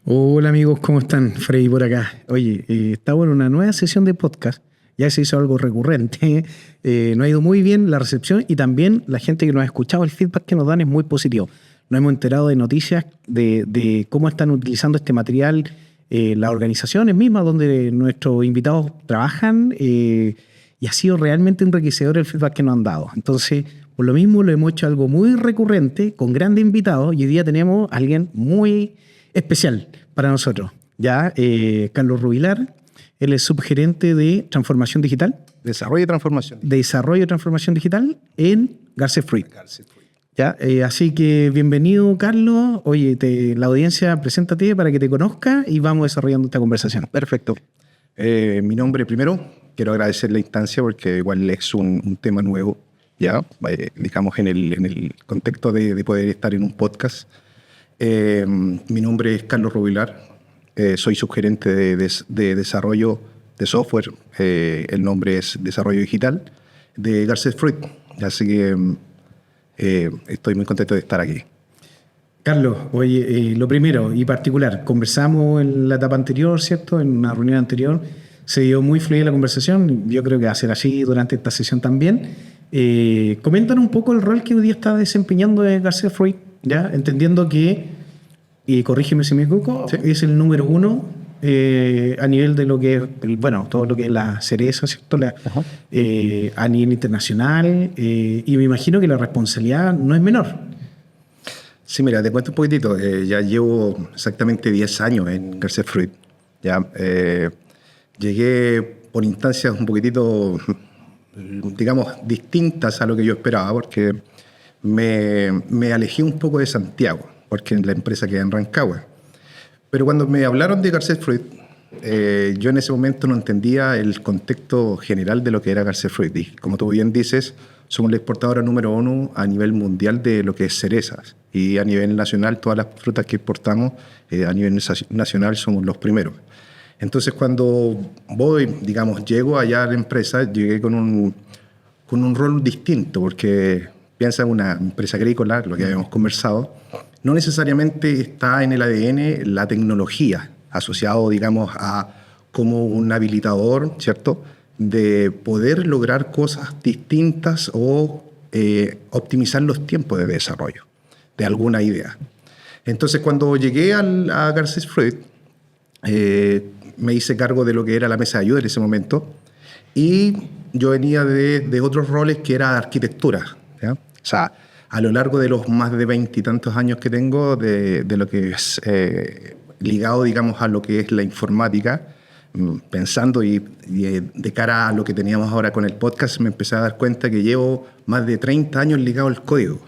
Hola amigos, ¿cómo están? Freddy por acá. Oye, estamos en una nueva sesión de podcast. Ya se hizo algo recurrente. Nos ha ido muy bien la recepción y también la gente que nos ha escuchado, el feedback que nos dan es muy positivo. Nos hemos enterado de noticias de cómo están utilizando este material las organizaciones mismas donde nuestros invitados trabajan y ha sido realmente enriquecedor el feedback que nos han dado. Entonces, por lo mismo lo hemos hecho algo muy recurrente con grandes invitados y hoy día tenemos a alguien muy especial para nosotros. Ya, Carlos Rubilar, él es subgerente de transformación digital. Desarrollo y transformación. Desarrollo y transformación digital en Garcet Fruit. Garcet Fruit. Ya, así que bienvenido, Carlos. Oye, la audiencia, preséntate para que te conozca y vamos desarrollando esta conversación. Perfecto. Mi nombre primero, quiero agradecer la instancia porque igual es un tema nuevo, ya, digamos en el contexto de poder estar en un podcast. Mi nombre es Carlos Rubilar, soy subgerente de desarrollo de software, el nombre es Desarrollo Digital, de Garcet Fruit, así que estoy muy contento de estar aquí. Carlos, oye, lo primero y particular, conversamos en la etapa anterior, ¿cierto? En una reunión anterior, se dio muy fluida la conversación, yo creo que va a ser así durante esta sesión también. Coméntanos un poco el rol que hoy día está desempeñando Garcet Fruit, ¿ya? Entendiendo que, y corrígeme si me equivoco, ¿Sí? es el número uno a nivel de lo que es, bueno, todo lo que es la cereza, ¿cierto? A nivel internacional, y me imagino que la responsabilidad no es menor. Sí, mira, te cuento un poquitito. Ya llevo exactamente 10 años en Garcet Fruit. Ya, llegué por instancias un poquitito, digamos, distintas a lo que yo esperaba, porque me alejé un poco de Santiago, porque la empresa queda en Rancagua. Pero cuando me hablaron de Garcet Fruit, yo en ese momento no entendía el contexto general de lo que era Garcet Fruit. Y como tú bien dices, somos la exportadora número uno a nivel mundial de lo que es cerezas. Y a nivel nacional, todas las frutas que exportamos, a nivel nacional, somos los primeros. Entonces, cuando llego allá a la empresa, llegué con un rol distinto, porque piensa en una empresa agrícola, lo que habíamos conversado, no necesariamente está en el ADN la tecnología, asociado, digamos, a como un habilitador, ¿cierto?, de poder lograr cosas distintas o optimizar los tiempos de desarrollo de alguna idea. Entonces, cuando llegué a Garcet Fruit, me hice cargo de lo que era la mesa de ayuda en ese momento y yo venía de otros roles que era arquitectura, ¿ya? O sea, a lo largo de los más de 20 y tantos años que tengo de lo que es ligado, digamos, a lo que es la informática, pensando y de cara a lo que teníamos ahora con el podcast, me empecé a dar cuenta que llevo más de 30 años ligado al código.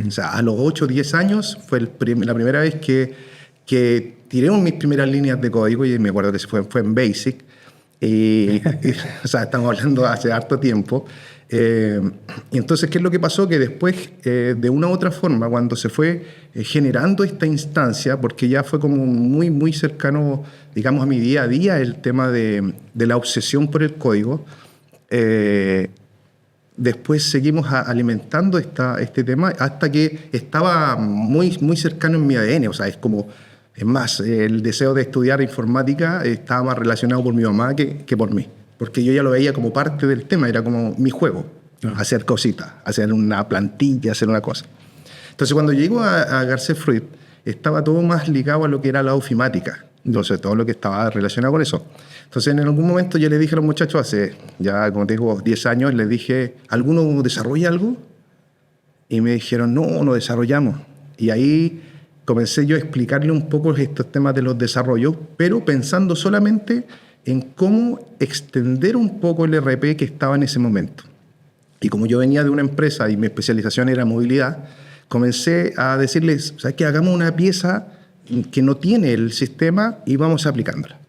O sea, a los 8 o 10 años fue la primera vez que tiré mis primeras líneas de código y me acuerdo que fue en Basic. O sea, estamos hablando hace harto tiempo. Y entonces, ¿qué es lo que pasó? Que después, de una u otra forma, cuando se fue generando esta instancia, porque ya fue como muy, muy cercano, digamos, a mi día a día, el tema de la obsesión por el código, después seguimos alimentando este tema hasta que estaba muy, muy cercano en mi ADN. O sea, es más, el deseo de estudiar informática estaba más relacionado por mi mamá que por mí. Porque yo ya lo veía como parte del tema, era como mi juego, hacer cositas, hacer una plantilla, hacer una cosa. Entonces, cuando llego a Garcet Fruit, estaba todo más ligado a lo que era la ofimática. Entonces, todo lo que estaba relacionado con eso. Entonces, en algún momento yo le dije a los muchachos, hace ya, como tengo 10 años, les dije, ¿alguno desarrolla algo? Y me dijeron, no desarrollamos. Y ahí comencé yo a explicarle un poco estos temas de los desarrollos, pero pensando solamente en cómo extender un poco el RP que estaba en ese momento. Y como yo venía de una empresa y mi especialización era movilidad, comencé a decirles, ¿sabes qué? Hagamos una pieza que no tiene el sistema y vamos aplicándola.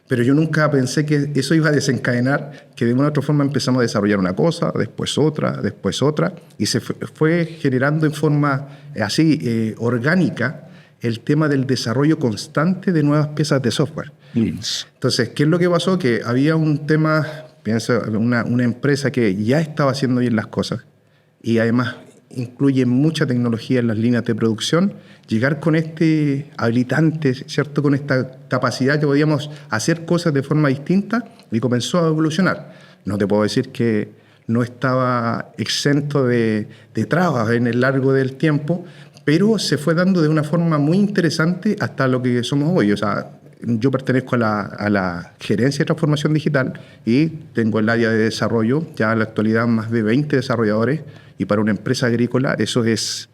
Pero yo nunca pensé que eso iba a desencadenar, que de una u otra forma empezamos a desarrollar una cosa, después otra, y se fue generando en forma así orgánica el tema del desarrollo constante de nuevas piezas de software. Entonces, ¿qué es lo que pasó? Que había un tema, pienso, una empresa que ya estaba haciendo bien las cosas y además incluye mucha tecnología en las líneas de producción, llegar con este habilitante, ¿cierto? Con esta capacidad que podíamos hacer cosas de forma distinta y comenzó a evolucionar. No te puedo decir que no estaba exento de trabas en el largo del tiempo, pero se fue dando de una forma muy interesante hasta lo que somos hoy. O sea, yo pertenezco a la gerencia de transformación digital y tengo el área de desarrollo, ya en la actualidad más de 20 desarrolladores, y para una empresa agrícola eso es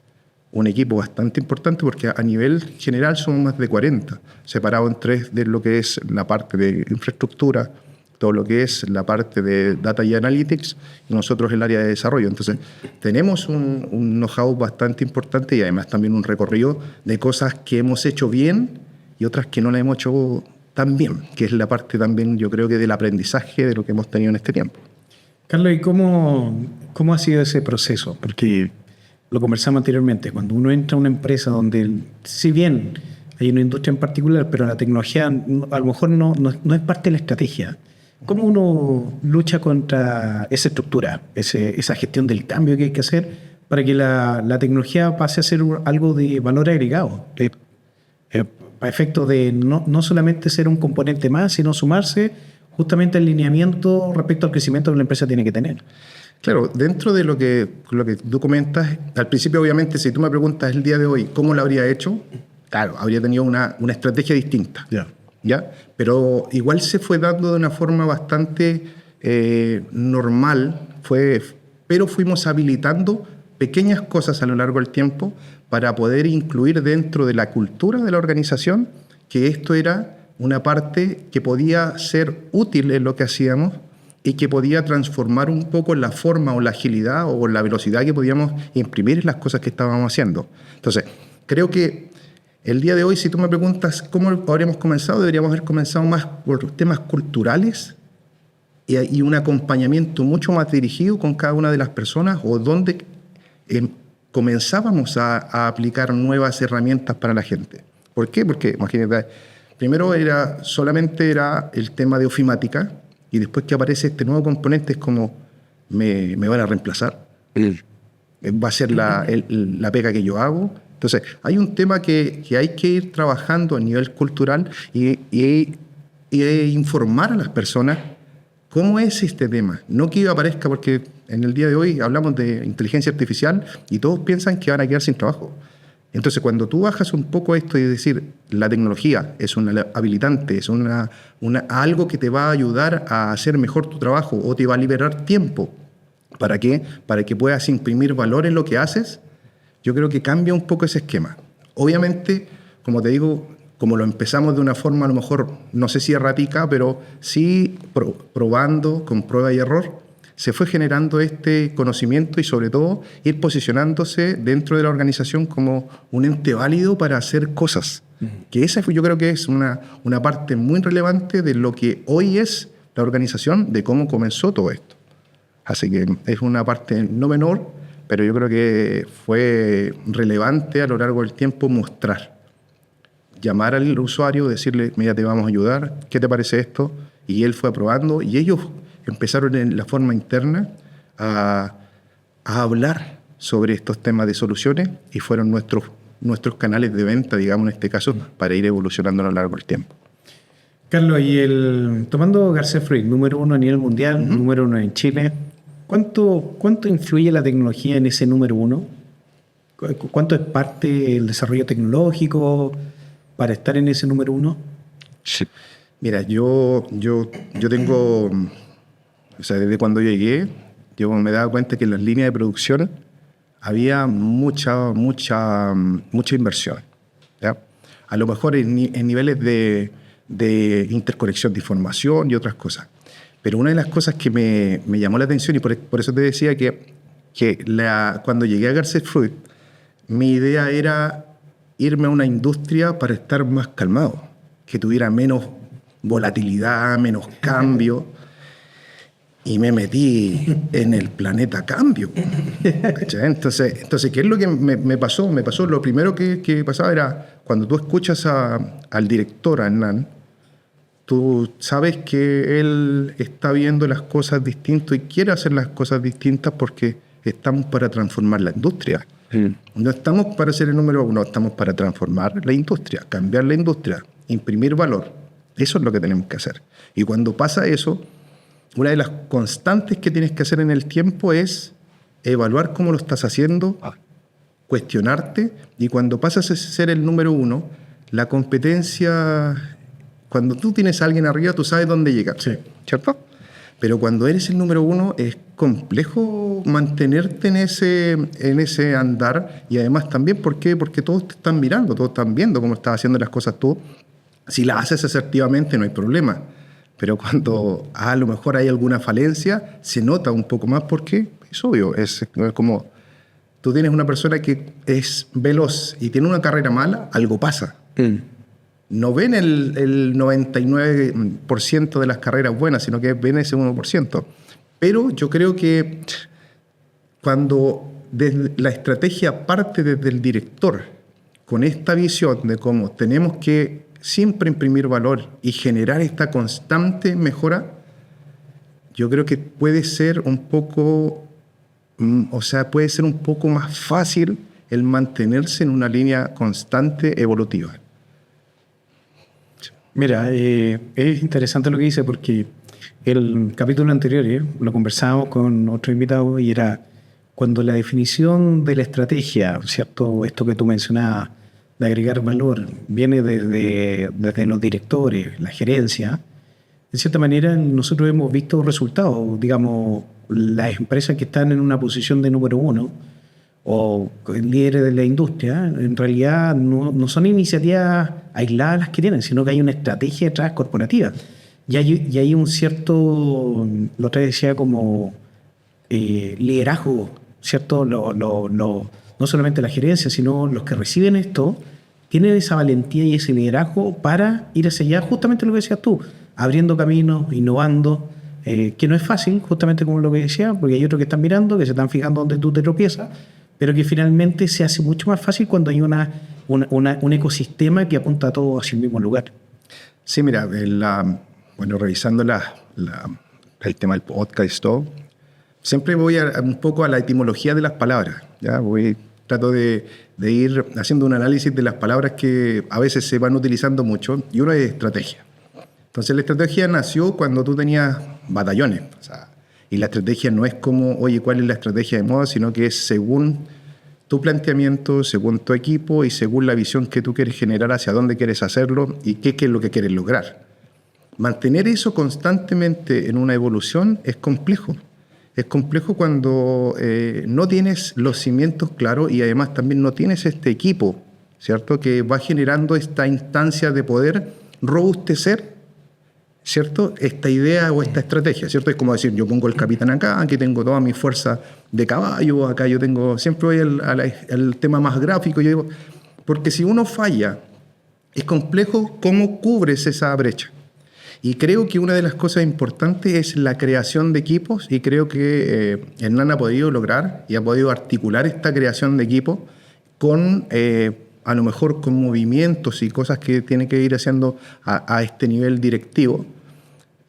un equipo bastante importante porque a nivel general somos más de 40, separados en tres de lo que es la parte de infraestructura, todo lo que es la parte de Data y Analytics, y nosotros el área de desarrollo. Entonces, tenemos un know-how bastante importante y además también un recorrido de cosas que hemos hecho bien y otras que no las hemos hecho tan bien, que es la parte también, yo creo que del aprendizaje de lo que hemos tenido en este tiempo. Carlos, ¿y cómo ha sido ese proceso? Porque lo conversamos anteriormente, cuando uno entra a una empresa donde, si bien hay una industria en particular, pero la tecnología a lo mejor no es parte de la estrategia, ¿cómo uno lucha contra esa estructura, esa gestión del cambio que hay que hacer para que la tecnología pase a ser algo de valor agregado? A efectos de no solamente ser un componente más, sino sumarse justamente al lineamiento respecto al crecimiento que la empresa tiene que tener. Claro, dentro de lo que tú comentas, al principio obviamente si tú me preguntas el día de hoy cómo lo habría hecho, claro, habría tenido una estrategia distinta. ¿Ya? Pero igual se fue dando de una forma bastante normal, pero fuimos habilitando pequeñas cosas a lo largo del tiempo para poder incluir dentro de la cultura de la organización que esto era una parte que podía ser útil en lo que hacíamos y que podía transformar un poco la forma o la agilidad o la velocidad que podíamos imprimir en las cosas que estábamos haciendo. Entonces, creo que el día de hoy, si tú me preguntas cómo habríamos comenzado, deberíamos haber comenzado más por temas culturales y un acompañamiento mucho más dirigido con cada una de las personas o donde comenzábamos a aplicar nuevas herramientas para la gente. ¿Por qué? Porque, imagínate, primero solamente era el tema de ofimática y después que aparece este nuevo componente es como, me van a reemplazar, va a ser la pega que yo hago. Entonces, hay un tema que hay que ir trabajando a nivel cultural y informar a las personas cómo es este tema. No que aparezca, porque en el día de hoy hablamos de inteligencia artificial y todos piensan que van a quedar sin trabajo. Entonces, cuando tú bajas un poco esto y decir, la tecnología es un habilitante, es algo que te va a ayudar a hacer mejor tu trabajo o te va a liberar tiempo. ¿Para qué? Para que puedas imprimir valor en lo que haces. Yo creo que cambia un poco ese esquema. Obviamente, como te digo, como lo empezamos de una forma a lo mejor, no sé si errática, pero sí probando con prueba y error, se fue generando este conocimiento y sobre todo ir posicionándose dentro de la organización como un ente válido para hacer cosas. Que esa yo creo que es una parte muy relevante de lo que hoy es la organización, de cómo comenzó todo esto. Así que es una parte no menor, pero yo creo que fue relevante a lo largo del tiempo mostrar. Llamar al usuario, decirle, mira, te vamos a ayudar, ¿qué te parece esto? Y él fue aprobando y ellos empezaron en la forma interna a hablar sobre estos temas de soluciones y fueron nuestros canales de venta, digamos en este caso, para ir evolucionando a lo largo del tiempo. Carlos, tomando García Fruit, número 1 a nivel mundial, número 1 en Chile, ¿cuánto influye la tecnología en ese número 1? ¿Cuánto es parte del desarrollo tecnológico para estar en ese número 1? Sí. Mira, yo tengo, o sea, desde cuando llegué, yo me daba cuenta que en las líneas de producción había mucha inversión, ¿ya? A lo mejor en niveles de interconexión de información y otras cosas. Pero una de las cosas que me llamó la atención, y por eso te decía que cuando llegué a García Fruit, mi idea era irme a una industria para estar más calmado, que tuviera menos volatilidad, menos cambio. Y me metí en el planeta cambio. Entonces, ¿qué es lo que me pasó? Me pasó, lo primero que pasaba era, cuando tú escuchas al director, a Hernán, tú sabes que él está viendo las cosas distintas y quiere hacer las cosas distintas porque estamos para transformar la industria. No estamos para ser el número 1, estamos para transformar la industria, cambiar la industria, imprimir valor. Eso es lo que tenemos que hacer. Y cuando pasa eso, una de las constantes que tienes que hacer en el tiempo es evaluar cómo lo estás haciendo, cuestionarte, y cuando pasas a ser el número 1, la competencia, cuando tú tienes a alguien arriba, tú sabes dónde llegar, Sí. ¿cierto? Pero cuando eres el número 1 es complejo mantenerte en ese andar, y además también, ¿por qué? Porque todos te están mirando, todos están viendo cómo estás haciendo las cosas tú. Si las haces asertivamente no hay problema, pero cuando a lo mejor hay alguna falencia, se nota un poco más porque es obvio, es como tú tienes una persona que es veloz y tiene una carrera mala, algo pasa. No ven el 99% de las carreras buenas, sino que ven ese 1%. Pero yo creo que cuando la estrategia parte desde el director, con esta visión de cómo tenemos que siempre imprimir valor y generar esta constante mejora, yo creo que puede ser un poco, puede ser un poco más fácil el mantenerse en una línea constante evolutiva. Mira, es interesante lo que dice porque el capítulo anterior lo conversábamos con otro invitado y era cuando la definición de la estrategia, ¿cierto? Esto que tú mencionabas, de agregar valor, viene desde los directores, la gerencia. De cierta manera, nosotros hemos visto resultados. Digamos, las empresas que están en una posición de número 1 o líderes de la industria, en realidad no son iniciativas aisladas las que tienen, sino que hay una estrategia detrás corporativa. Y hay un cierto, lo otra vez decía, como liderazgo, ¿cierto? No solamente la gerencia, sino los que reciben esto, tienen esa valentía y ese liderazgo para ir hacia allá, justamente lo que decías tú, abriendo caminos, innovando, que no es fácil, justamente como lo que decía, porque hay otros que están mirando, que se están fijando donde tú te tropiezas, pero que finalmente se hace mucho más fácil cuando hay un ecosistema que apunta a todo hacia el mismo lugar. Sí, mira, revisando el tema del podcast y todo, siempre voy un poco a la etimología de las palabras. ¿Ya? Trato de ir haciendo un análisis de las palabras que a veces se van utilizando mucho, y uno es estrategia. Entonces la estrategia nació cuando tú tenías batallones. Y la estrategia no es como, oye, ¿cuál es la estrategia de moda? Sino que es según tu planteamiento, según tu equipo y según la visión que tú quieres generar, hacia dónde quieres hacerlo y qué es lo que quieres lograr. Mantener eso constantemente en una evolución es complejo. Es complejo cuando no tienes los cimientos claros y además también no tienes este equipo, ¿cierto? Que va generando esta instancia de poder robustecer, ¿cierto? Esta idea o esta estrategia, ¿cierto? Es como decir, yo pongo el capitán acá, aquí tengo toda mi fuerza de caballo, acá yo tengo, siempre voy al tema más gráfico, yo digo, porque si uno falla, es complejo cómo cubres esa brecha. Y creo que una de las cosas importantes es la creación de equipos, y creo que Hernán ha podido lograr y ha podido articular esta creación de equipos con, a lo mejor con movimientos y cosas que tiene que ir haciendo a este nivel directivo.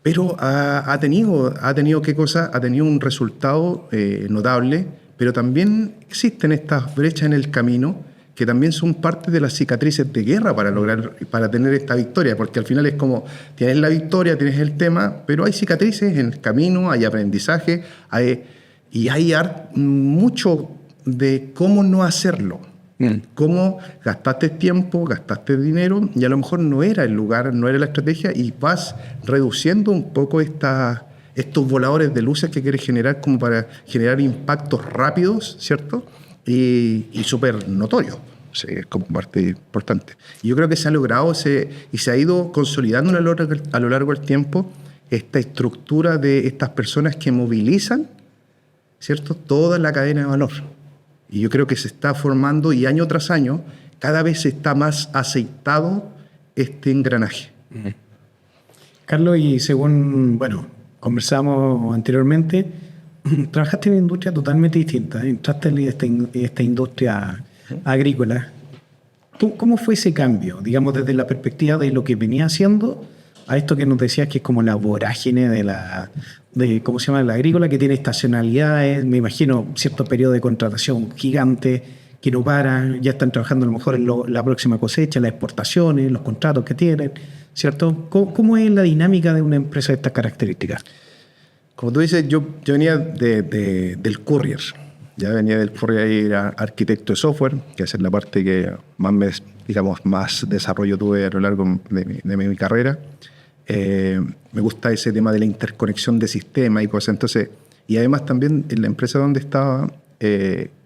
Pero ha tenido ¿qué cosa? Ha tenido un resultado notable, pero también existen estas brechas en el camino que también son parte de las cicatrices de guerra para tener esta victoria, porque al final es como, tienes la victoria, tienes el tema, pero hay cicatrices en el camino, hay aprendizaje, y hay mucho de cómo no hacerlo. Cómo gastaste tiempo, gastaste dinero y a lo mejor no era el lugar, no era la estrategia, y vas reduciendo un poco estos voladores de luces que quieres generar como para generar impactos rápidos, ¿cierto? Y súper notorios. Sí, es como parte importante. Y yo creo que se ha logrado y se ha ido consolidando a lo largo del tiempo esta estructura de estas personas que movilizan, ¿cierto?, toda la cadena de valor. Y yo creo que se está formando, y año tras año cada vez está más aceitado este engranaje. Carlos, y según, conversamos anteriormente, trabajaste en una industria totalmente distinta, entraste en esta industria agrícola. ¿Cómo fue ese cambio, digamos, desde la perspectiva de lo que venía haciendo a esto que nos decías que es como la vorágine ¿cómo se llama? La agrícola, que tiene estacionalidades, me imagino cierto periodo de contratación gigante que no paran, ya están trabajando a lo mejor en la próxima cosecha, las exportaciones, los contratos que tienen, ¿cierto? ¿Cómo es la dinámica de una empresa de estas características? Como tú dices, yo venía del courier. Ya venía del courier, era arquitecto de software, que esa es la parte que más desarrollo tuve a lo largo de mi carrera. Me gusta ese tema de la interconexión de sistemas y cosas. Entonces, y además también en la empresa donde estaba,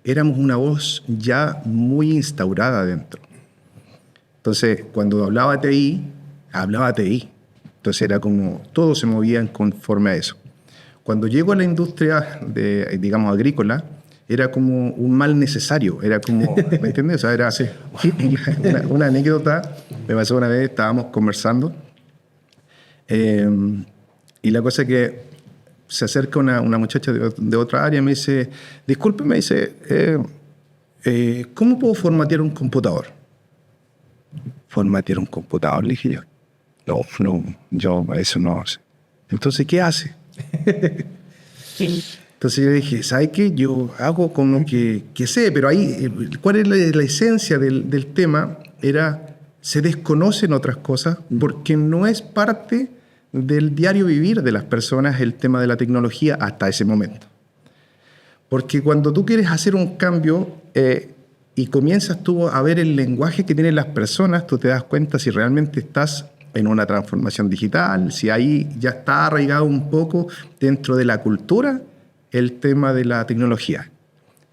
éramos una voz ya muy instaurada dentro. Entonces, cuando hablaba TI. Entonces era como, todos se movían conforme a eso. Cuando llego a la industria, agrícola, era como un mal necesario. Era como, ¿me entiendes? O sea, era sí. una anécdota. Me pasó una vez, estábamos conversando, y la cosa es que se acerca una muchacha de otra área y me dice, disculpe, me dice, ¿cómo puedo formatear un computador? ¿Formatear un computador? Le dije yo. No, yo eso no sé. Entonces, ¿qué hace? Entonces yo dije, ¿sabes qué? Yo hago con lo que sé, pero ahí, ¿cuál es la esencia del tema? Se desconocen otras cosas porque no es parte del diario vivir de las personas el tema de la tecnología hasta ese momento. Porque cuando tú quieres hacer un cambio y comienzas tú a ver el lenguaje que tienen las personas, tú te das cuenta si realmente estás en una transformación digital, si ahí ya está arraigado un poco dentro de la cultura el tema de la tecnología.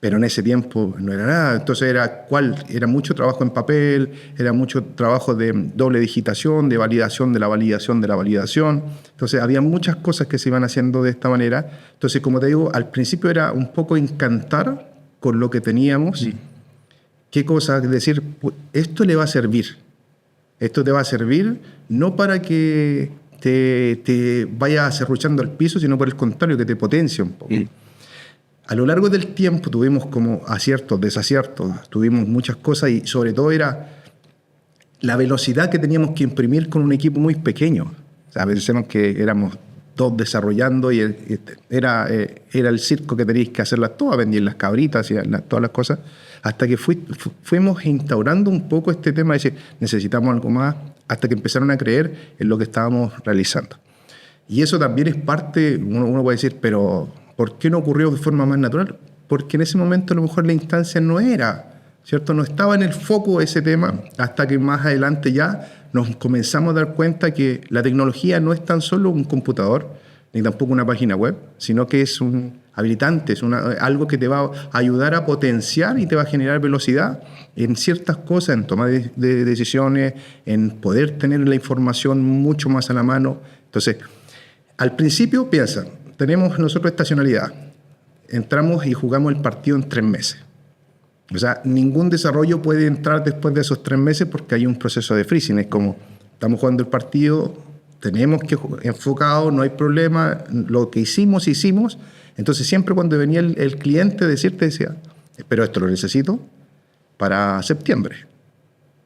Pero en ese tiempo no era nada. Entonces era mucho trabajo en papel, era mucho trabajo de doble digitación, de validación de la validación de la validación. Entonces había muchas cosas que se iban haciendo de esta manera. Entonces, como te digo, al principio era un poco encantar con lo que teníamos. Sí. ¿Qué cosa? Es decir, esto le va a servir. Esto te va a servir no para que te vaya serruchando al piso, sino por el contrario, que te potencie un poco. A lo largo del tiempo tuvimos como aciertos, desaciertos, tuvimos muchas cosas y sobre todo era la velocidad que teníamos que imprimir con un equipo muy pequeño. O sea, pensemos que éramos dos desarrollando y era el circo que teníais que hacerlas todas, vender las cabritas y todas las cosas, hasta que fuimos instaurando un poco este tema de decir, necesitamos algo más, hasta que empezaron a creer en lo que estábamos realizando. Y eso también es parte, uno puede decir, pero ¿por qué no ocurrió de forma más natural? Porque en ese momento a lo mejor la instancia no era, ¿cierto? No estaba en el foco ese tema, hasta que más adelante ya nos comenzamos a dar cuenta que la tecnología no es tan solo un computador, ni tampoco una página web, sino que es un habilitante, es algo que te va a ayudar a potenciar y te va a generar velocidad en ciertas cosas, en tomar de decisiones, en poder tener la información mucho más a la mano. Entonces, al principio piensa, tenemos nosotros estacionalidad, entramos y jugamos el partido en 3 meses. O sea, ningún desarrollo puede entrar después de esos 3 meses porque hay un proceso de freezing. Es como, estamos jugando el partido, tenemos que enfocado, no hay problema, lo que hicimos. Entonces siempre cuando venía el cliente decía, pero esto lo necesito para septiembre.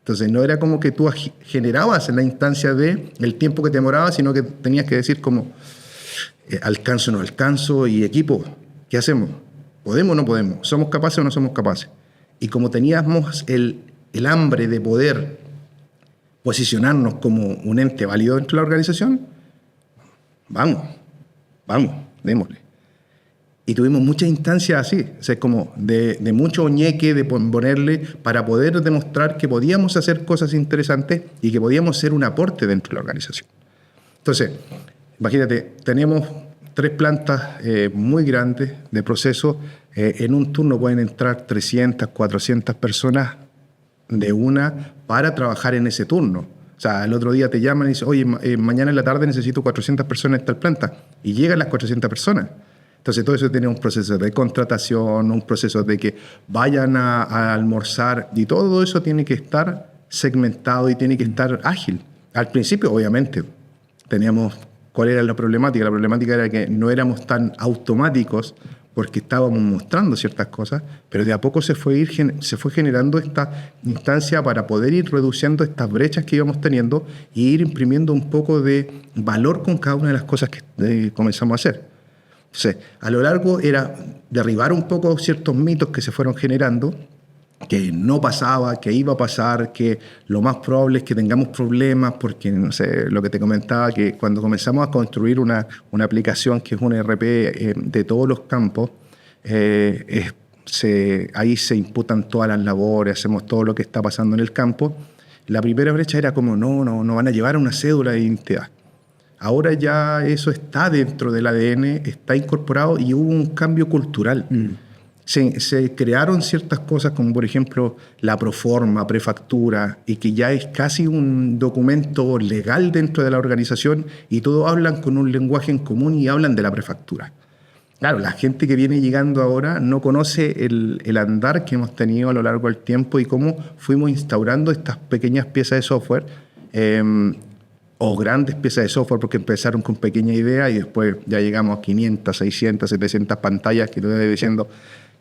Entonces no era como que tú generabas en la instancia del tiempo que te demoraba, sino que tenías que decir como, alcanzo o no alcanzo, y equipo, ¿qué hacemos? ¿Podemos o no podemos? ¿Somos capaces o no somos capaces? Y como teníamos el hambre de poder posicionarnos como un ente válido dentro de la organización, vamos, démosle. Y tuvimos muchas instancias así, o sea, como de mucho ñeque, de ponerle para poder demostrar que podíamos hacer cosas interesantes y que podíamos ser un aporte dentro de la organización. Entonces, imagínate, tenemos 3 plantas muy grandes de proceso. En un turno pueden entrar 300, 400 personas de una para trabajar en ese turno. O sea, el otro día te llaman y dicen, oye, mañana en la tarde necesito 400 personas en tal planta. Y llegan las 400 personas. Entonces, todo eso tiene un proceso de contratación, un proceso de que vayan a almorzar, y todo eso tiene que estar segmentado y tiene que estar ágil. Al principio, obviamente, teníamos... ¿Cuál era la problemática? La problemática era que no éramos tan automáticos porque estábamos mostrando ciertas cosas, pero de a poco se fue generando esta instancia para poder ir reduciendo estas brechas que íbamos teniendo y ir imprimiendo un poco de valor con cada una de las cosas que comenzamos a hacer. Entonces, a lo largo era derribar un poco ciertos mitos que se fueron generando, que no pasaba, que iba a pasar, que lo más probable es que tengamos problemas, porque, no sé, lo que te comentaba, que cuando comenzamos a construir una aplicación que es un ERP de todos los campos, ahí se imputan todas las labores, hacemos todo lo que está pasando en el campo. La primera brecha era como, no van a llevar una cédula de identidad. Ahora ya eso está dentro del ADN, está incorporado y hubo un cambio cultural. Se crearon ciertas cosas como, por ejemplo, la proforma, prefactura, y que ya es casi un documento legal dentro de la organización y todos hablan con un lenguaje en común y hablan de la prefactura. Claro, la gente que viene llegando ahora no conoce el andar que hemos tenido a lo largo del tiempo y cómo fuimos instaurando estas pequeñas piezas de software o grandes piezas de software, porque empezaron con pequeña idea y después ya llegamos a 500, 600, 700 pantallas que tú estás diciendo.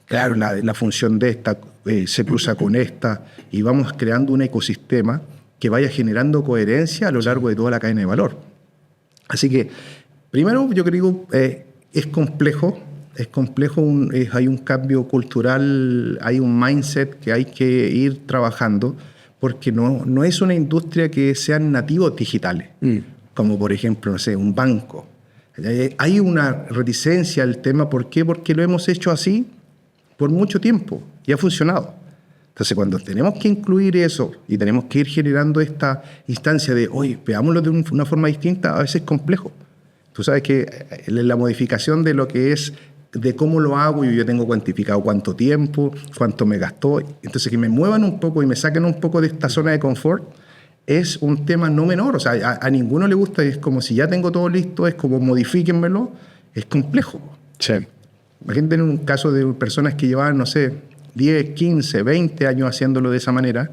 Claro, la función de esta se cruza con esta y vamos creando un ecosistema que vaya generando coherencia a lo largo de toda la cadena de valor. Así que, primero, yo creo es complejo, hay un cambio cultural, hay un mindset que hay que ir trabajando, porque no es una industria que sean nativos digitales, como por ejemplo, no sé, un banco. Hay una reticencia al tema, ¿por qué? Porque lo hemos hecho así por mucho tiempo y ha funcionado. Entonces, cuando tenemos que incluir eso y tenemos que ir generando esta instancia de, oye, veámoslo de una forma distinta, a veces es complejo. Tú sabes que la modificación de lo que es, de cómo lo hago, yo ya tengo cuantificado cuánto tiempo, cuánto me gastó. Entonces, que me muevan un poco y me saquen un poco de esta zona de confort es un tema no menor. O sea, a ninguno le gusta, es como si ya tengo todo listo, es como modifíquenmelo, es complejo. Sí. Imagínate en un caso de personas que llevaban, no sé, 10, 15, 20 años haciéndolo de esa manera,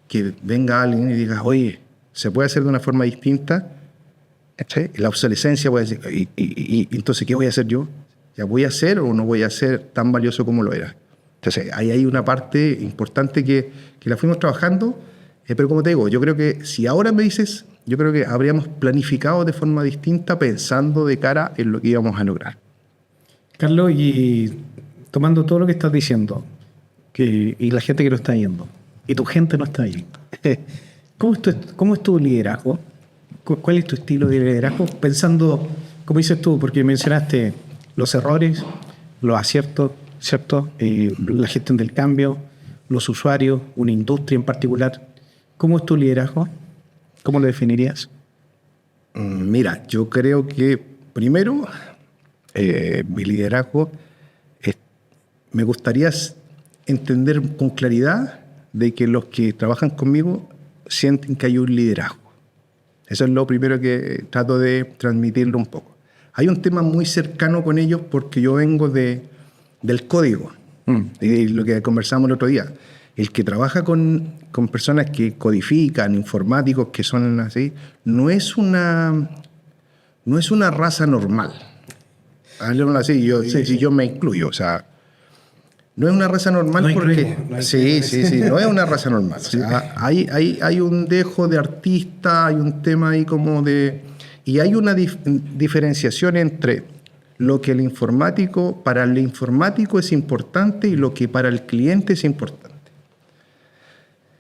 que venga alguien y diga, oye, ¿se puede hacer de una forma distinta? ¿Sí? La obsolescencia puede decir, y entonces, ¿qué voy a hacer yo? ¿Ya voy a ser o no voy a ser tan valioso como lo era? Entonces, ahí hay una parte importante que la fuimos trabajando, pero como te digo, yo creo que si ahora me dices, yo creo que habríamos planificado de forma distinta pensando de cara en lo que íbamos a lograr. Carlos, y tomando todo lo que estás diciendo, y la gente que no está yendo, y tu gente no está yendo, ¿cómo es tu liderazgo? ¿Cuál es tu estilo de liderazgo? Pensando, como dices tú, porque mencionaste los errores, los aciertos, ¿cierto? La gestión del cambio, los usuarios, una industria en particular. ¿Cómo es tu liderazgo? ¿Cómo lo definirías? Mira, yo creo que primero mi liderazgo me gustaría entender con claridad de que los que trabajan conmigo sienten que hay un liderazgo. Eso es lo primero que trato de transmitirlo un poco. Hay un tema muy cercano con ellos porque yo vengo del código, y lo que conversamos el otro día. El que trabaja con personas que codifican, informáticos que son así, no es una raza normal. Hablemoslo así, yo me incluyo, o sea, no es una raza normal no porque... no es una raza normal. O sea, hay un dejo de artista, hay un tema ahí como de... Y hay una diferenciación entre lo que para el informático es importante y lo que para el cliente es importante.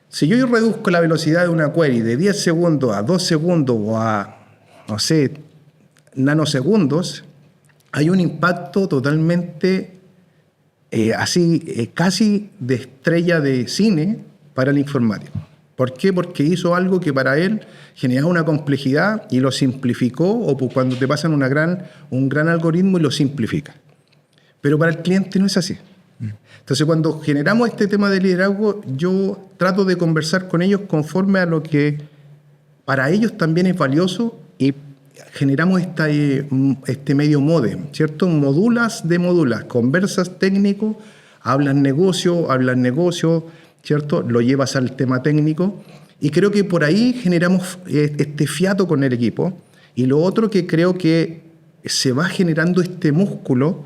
Si yo reduzco la velocidad de una query de 10 segundos a 2 segundos o a, no sé, nanosegundos, hay un impacto totalmente casi de estrella de cine para el informático. ¿Por qué? Porque hizo algo que para él generaba una complejidad y lo simplificó, o cuando te pasan un gran algoritmo y lo simplifica. Pero para el cliente no es así. Entonces, cuando generamos este tema de liderazgo, yo trato de conversar con ellos conforme a lo que para ellos también es valioso y generamos este medio modem, ¿cierto? Modulas, conversas técnico, hablan negocio, ¿cierto? Lo llevas al tema técnico y creo que por ahí generamos este fiato con el equipo. Y lo otro que creo que se va generando este músculo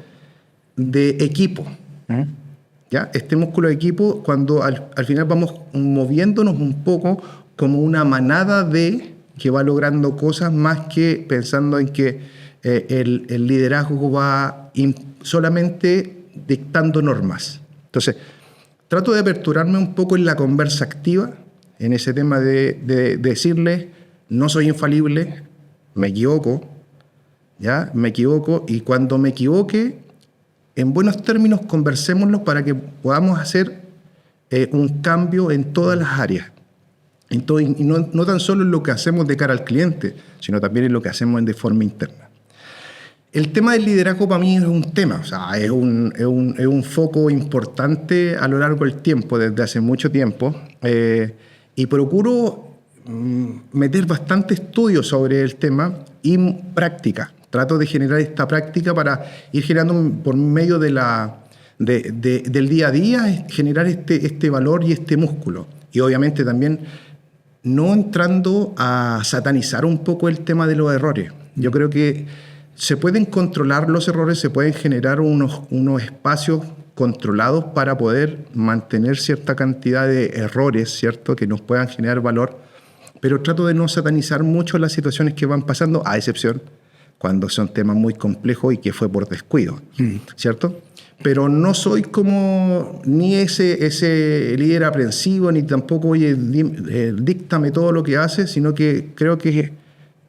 de equipo. ¿Ya? Este músculo de equipo, cuando al final vamos moviéndonos un poco como una manada que va logrando cosas, más que pensando en que el liderazgo va solamente dictando normas. Entonces, trato de aperturarme un poco en la conversa activa, en ese tema de decirles, no soy infalible, me equivoco, ¿ya? Me equivoco, y cuando me equivoque, en buenos términos, conversémoslo para que podamos hacer un cambio en todas las áreas. Entonces, y no tan solo en lo que hacemos de cara al cliente, sino también en lo que hacemos de forma interna. El tema del liderazgo para mí es un tema, o sea, es un foco importante a lo largo del tiempo, desde hace mucho tiempo, y procuro meter bastante estudio sobre el tema y práctica. Trato de generar esta práctica para ir generando por medio del día a día, generar este valor y este músculo. Y obviamente también no entrando a satanizar un poco el tema de los errores. Yo creo que se pueden controlar los errores, se pueden generar unos espacios controlados para poder mantener cierta cantidad de errores, ¿cierto?, que nos puedan generar valor, pero trato de no satanizar mucho las situaciones que van pasando, a excepción cuando son temas muy complejos y que fue por descuido, ¿cierto? Pero no soy como ni ese líder aprensivo, ni tampoco, oye, díctame todo lo que hace, sino que creo que,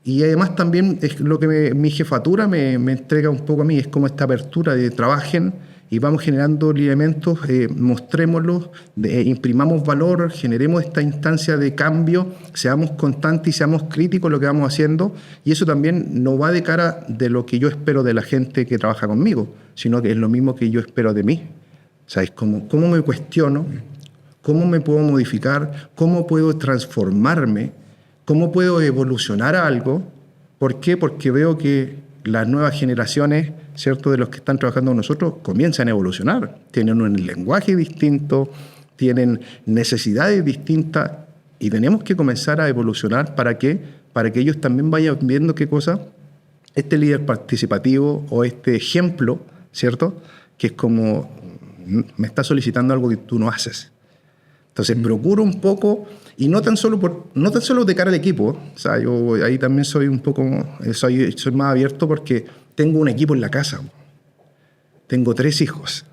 y además también es lo que mi jefatura me entrega un poco a mí, es como esta apertura de trabajen y vamos generando lineamientos, mostrémoslos, imprimamos valor, generemos esta instancia de cambio, seamos constantes y seamos críticos en lo que vamos haciendo, y eso también no va de cara de lo que yo espero de la gente que trabaja conmigo, sino que es lo mismo que yo espero de mí. O sea, es como, ¿cómo me cuestiono? ¿Cómo me puedo modificar? ¿Cómo puedo transformarme? ¿Cómo puedo evolucionar a algo? ¿Por qué? Porque veo que las nuevas generaciones, ¿cierto?, de los que están trabajando con nosotros, comienzan a evolucionar. Tienen un lenguaje distinto, tienen necesidades distintas, y tenemos que comenzar a evolucionar para que ellos también vayan viendo qué cosa, este líder participativo o este ejemplo, ¿cierto?, que es como, me está solicitando algo que tú no haces. Entonces, procuro un poco, y no tan solo de cara al equipo, o sea, yo ahí también soy un poco, soy más abierto porque tengo un equipo en la casa. Tengo 3 hijos.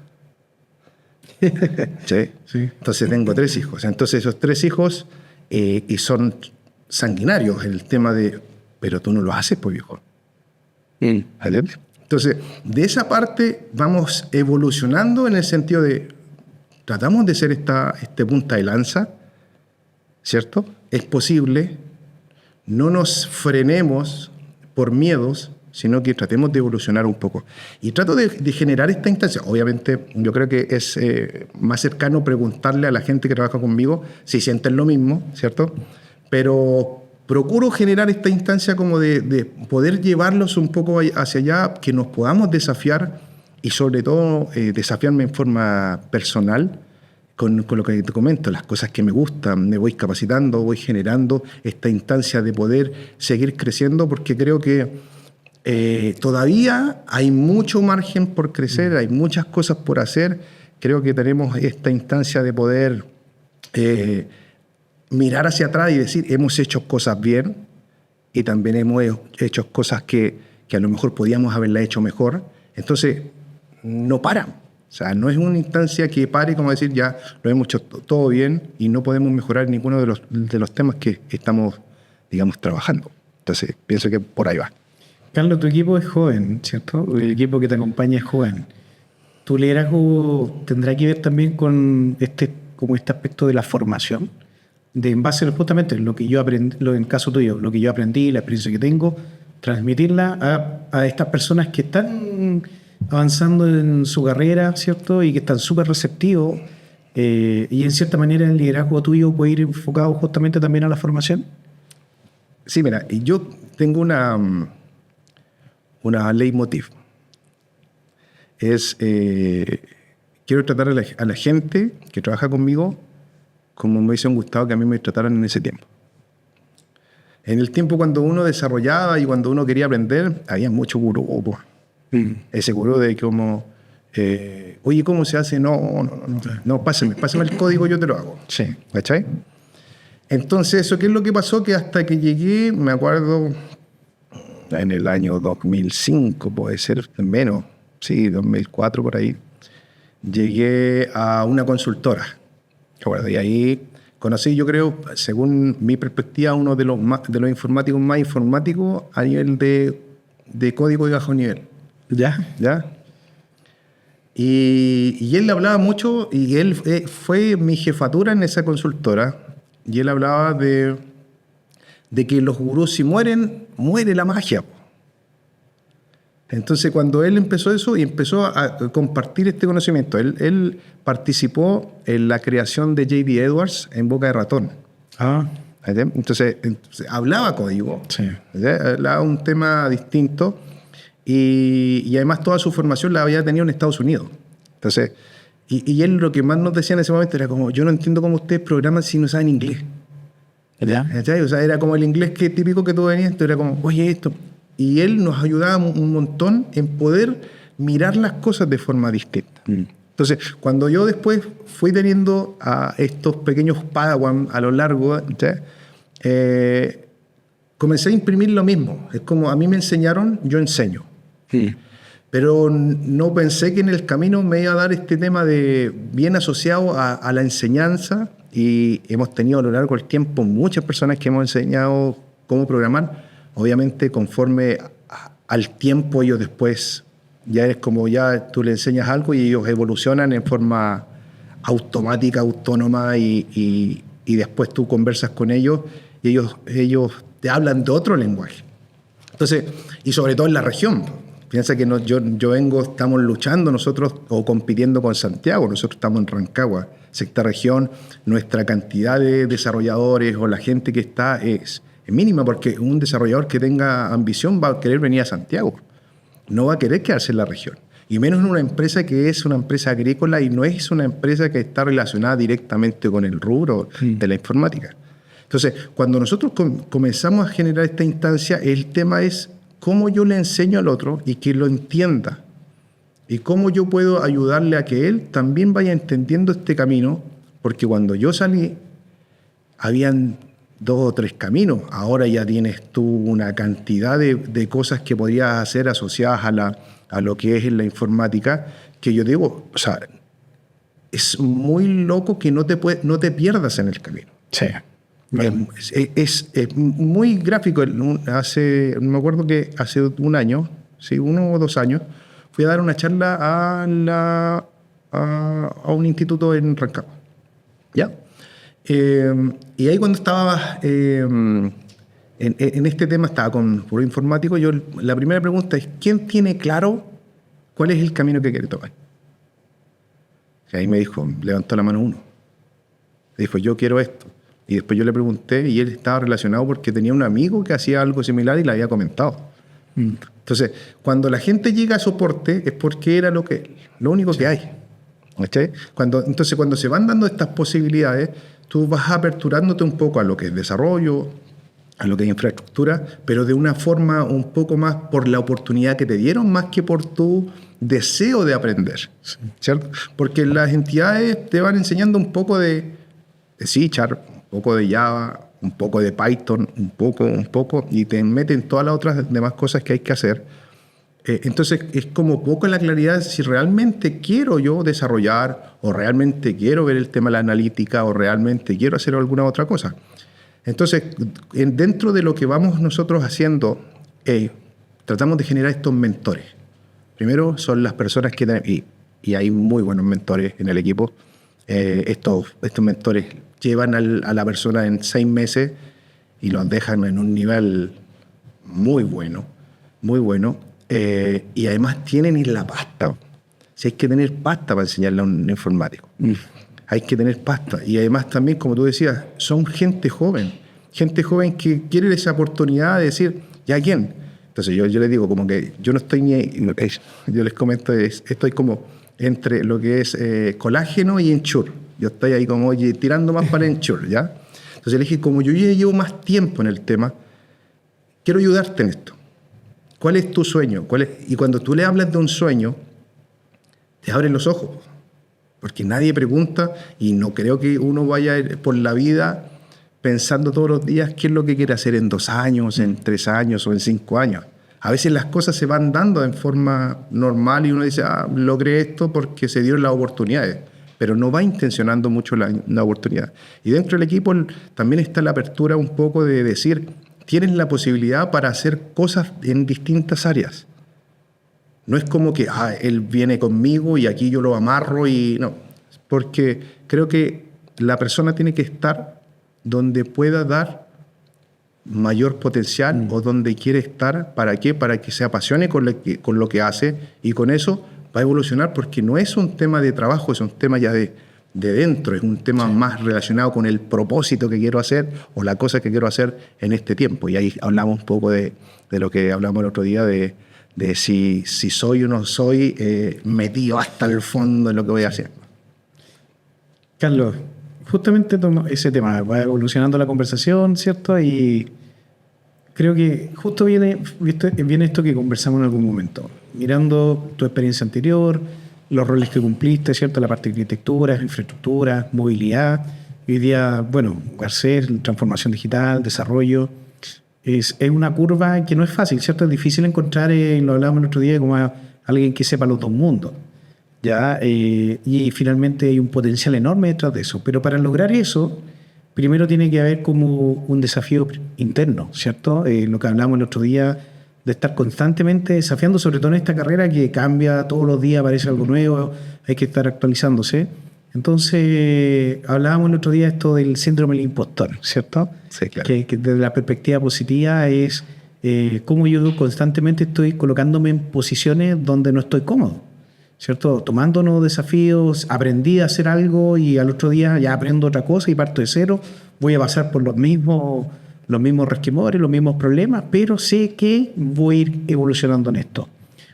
¿Sí? Sí. Entonces, tengo 3 hijos. Entonces, esos 3 hijos, y son sanguinarios el tema de, pero tú no lo haces, pues, viejo. ¿Vale? Entonces, de esa parte vamos evolucionando en el sentido de, tratamos de ser este punta de lanza, ¿cierto? Es posible, no nos frenemos por miedos, sino que tratemos de evolucionar un poco. Y trato de generar esta instancia. Obviamente, yo creo que es más cercano preguntarle a la gente que trabaja conmigo si sienten lo mismo, ¿cierto? Pero procuro generar esta instancia como de poder llevarlos un poco hacia allá, que nos podamos desafiar y sobre todo desafiarme en forma personal con lo que te comento, las cosas que me gustan, me voy capacitando, voy generando esta instancia de poder seguir creciendo, porque creo que todavía hay mucho margen por crecer, hay muchas cosas por hacer. Creo que tenemos esta instancia de poder mirar hacia atrás y decir, hemos hecho cosas bien y también hemos hecho cosas que a lo mejor podíamos haberla hecho mejor. Entonces, no paran. O sea, no es una instancia que pare como decir, ya lo hemos hecho todo bien y no podemos mejorar ninguno de los temas que estamos, digamos, trabajando. Entonces, pienso que por ahí va. Carlos, tu equipo es joven, ¿cierto? El equipo que te acompaña es joven. ¿Tu liderazgo tendrá que ver también con este aspecto de la formación? En base justamente lo que yo aprendí, en el caso tuyo, lo que yo aprendí, la experiencia que tengo, transmitirla a estas personas que están avanzando en su carrera, ¿cierto? Y que están súper receptivos. Y en cierta manera el liderazgo tuyo puede ir enfocado justamente también a la formación. Sí, mira, yo tengo una leitmotiv. Quiero tratar a la gente que trabaja conmigo como me hubiese gustado que a mí me trataran en ese tiempo. En el tiempo cuando uno desarrollaba y cuando uno quería aprender, había mucho gurú. Ese gurú de como Oye, ¿cómo se hace? No, pásame el código, yo te lo hago. Sí. ¿Cachai? Entonces, ¿eso qué es lo que pasó? Que hasta que llegué, me acuerdo, en el año 2005, puede ser menos, sí, 2004 por ahí, llegué a una consultora. Y ahí conocí, yo creo, según mi perspectiva, uno de los informáticos más informáticos a nivel de código de bajo nivel. ¿Ya? Y él hablaba mucho, y él fue mi jefatura en esa consultora, y él hablaba de que los gurús, si mueren, muere la magia. Entonces, cuando él empezó eso y empezó a compartir este conocimiento, él participó en la creación de J.D. Edwards en Boca de Ratón. Entonces hablaba código, sí. Hablaba un tema distinto, y además toda su formación la había tenido en Estados Unidos. Entonces, y él lo que más nos decía en ese momento era como, yo no entiendo cómo ustedes programan si no saben inglés. ¿Cachai? O sea, era como el inglés típico que tú venías, entonces era como, oye, esto. Y él nos ayudaba un montón en poder mirar las cosas de forma distinta. Entonces, cuando yo después fui teniendo a estos pequeños padawan a lo largo, comencé a imprimir lo mismo. Es como a mí me enseñaron, yo enseño. Sí. Pero no pensé que en el camino me iba a dar este tema de bien asociado a la enseñanza, y hemos tenido a lo largo del tiempo muchas personas que hemos enseñado cómo programar. Obviamente, conforme al tiempo, ellos después ya es como ya tú le enseñas algo y ellos evolucionan en forma automática, autónoma, y después tú conversas con ellos y ellos te hablan de otro lenguaje. Entonces, y sobre todo en la región. Piensa que yo estamos luchando nosotros o compitiendo con Santiago. Nosotros estamos en Rancagua, sexta región. Nuestra cantidad de desarrolladores o la gente que está es mínima, porque un desarrollador que tenga ambición va a querer venir a Santiago. No va a querer quedarse en la región. Y menos en una empresa que es una empresa agrícola y no es una empresa que está relacionada directamente con el rubro de la informática. Entonces, cuando nosotros comenzamos a generar esta instancia, el tema es cómo yo le enseño al otro y que lo entienda. Y cómo yo puedo ayudarle a que él también vaya entendiendo este camino, porque cuando yo salí, habían 2 o 3 caminos. Ahora ya tienes tú una cantidad de cosas que podrías hacer asociadas a lo que es la informática, que yo digo, o sea, es muy loco que no te pierdas en el camino. Sí. Es muy gráfico. No me acuerdo que hace un año, sí, 1 o 2 años, fui a dar una charla a un instituto en Rancagua. ¿Ya? Y ahí cuando estaba en este tema, estaba con puro informático, la primera pregunta es, ¿quién tiene claro cuál es el camino que quiere tomar? Y ahí me dijo, levantó la mano uno. Dijo, yo quiero esto. Y después yo le pregunté y él estaba relacionado porque tenía un amigo que hacía algo similar y le había comentado. Entonces, cuando la gente llega a soporte es porque era lo único que hay. ¿Okay? Entonces, cuando se van dando estas posibilidades, tú vas aperturándote un poco a lo que es desarrollo, a lo que es infraestructura, pero de una forma un poco más por la oportunidad que te dieron, más que por tu deseo de aprender. ¿Cierto? Porque las entidades te van enseñando un poco de C#, un poco de Java, un poco de Python, un poco, y te meten todas las otras demás cosas que hay que hacer. Entonces es como poco la claridad de si realmente quiero yo desarrollar, o realmente quiero ver el tema de la analítica, o realmente quiero hacer alguna otra cosa. Entonces, dentro de lo que vamos nosotros haciendo, tratamos de generar estos mentores. Primero son las personas que y hay muy buenos mentores en el equipo. Estos mentores llevan a la persona en 6 meses y los dejan en un nivel muy bueno, muy bueno. Y además tienen la pasta. Si hay que tener pasta para enseñarle a un informático. Hay que tener pasta. Y además también, como tú decías, son gente joven que quiere esa oportunidad de decir, ¿ya quién? Entonces yo les digo como que yo no estoy yo les comento, estoy como entre lo que es colágeno y Ensure. Yo estoy ahí como, oye, tirando más para Ensure, ¿ya? Entonces le dije, como yo ya llevo más tiempo en el tema, quiero ayudarte en esto. ¿Cuál es tu sueño? Y cuando tú le hablas de un sueño, te abren los ojos. Porque nadie pregunta y no creo que uno vaya por la vida pensando todos los días qué es lo que quiere hacer en 2 años, en 3 años o en 5 años. A veces las cosas se van dando en forma normal y uno dice, logré esto porque se dieron las oportunidades, pero no va intencionando mucho la oportunidad. Y dentro del equipo también está la apertura un poco de decir, tienes la posibilidad para hacer cosas en distintas áreas. No es como que él viene conmigo y aquí yo lo amarro y no. Porque creo que la persona tiene que estar donde pueda dar mayor potencial o donde quiere estar. ¿Para qué? Para que se apasione con lo que hace y con eso va a evolucionar, porque no es un tema de trabajo, es un tema ya de dentro, es un tema más relacionado con el propósito que quiero hacer o la cosa que quiero hacer en este tiempo. Y ahí hablamos un poco de lo que hablamos el otro día de si soy o no soy metido hasta el fondo en lo que voy a hacer. Carlos, justamente ese tema, va evolucionando la conversación, ¿cierto? Y creo que justo viene esto que conversamos en algún momento. Mirando tu experiencia anterior, los roles que cumpliste, ¿cierto? La parte de arquitectura, infraestructura, movilidad. Hoy día, Garcés, transformación digital, desarrollo. Es una curva que no es fácil, ¿cierto? Es difícil encontrar, lo hablábamos el otro día, como alguien que sepa los dos mundos. ¿Ya? Y finalmente hay un potencial enorme detrás de eso. Pero para lograr eso, primero tiene que haber como un desafío interno, ¿cierto? Lo que hablábamos el otro día, de estar constantemente desafiando, sobre todo en esta carrera que cambia todos los días, aparece algo nuevo, hay que estar actualizándose. Entonces, hablábamos el otro día esto del síndrome del impostor, ¿cierto? Sí, claro. Que desde la perspectiva positiva es cómo yo constantemente estoy colocándome en posiciones donde no estoy cómodo, ¿cierto? Tomando nuevos desafíos, aprendí a hacer algo y al otro día ya aprendo otra cosa y parto de cero, voy a pasar por los mismos resquemores, los mismos problemas, pero sé que voy a ir evolucionando en esto.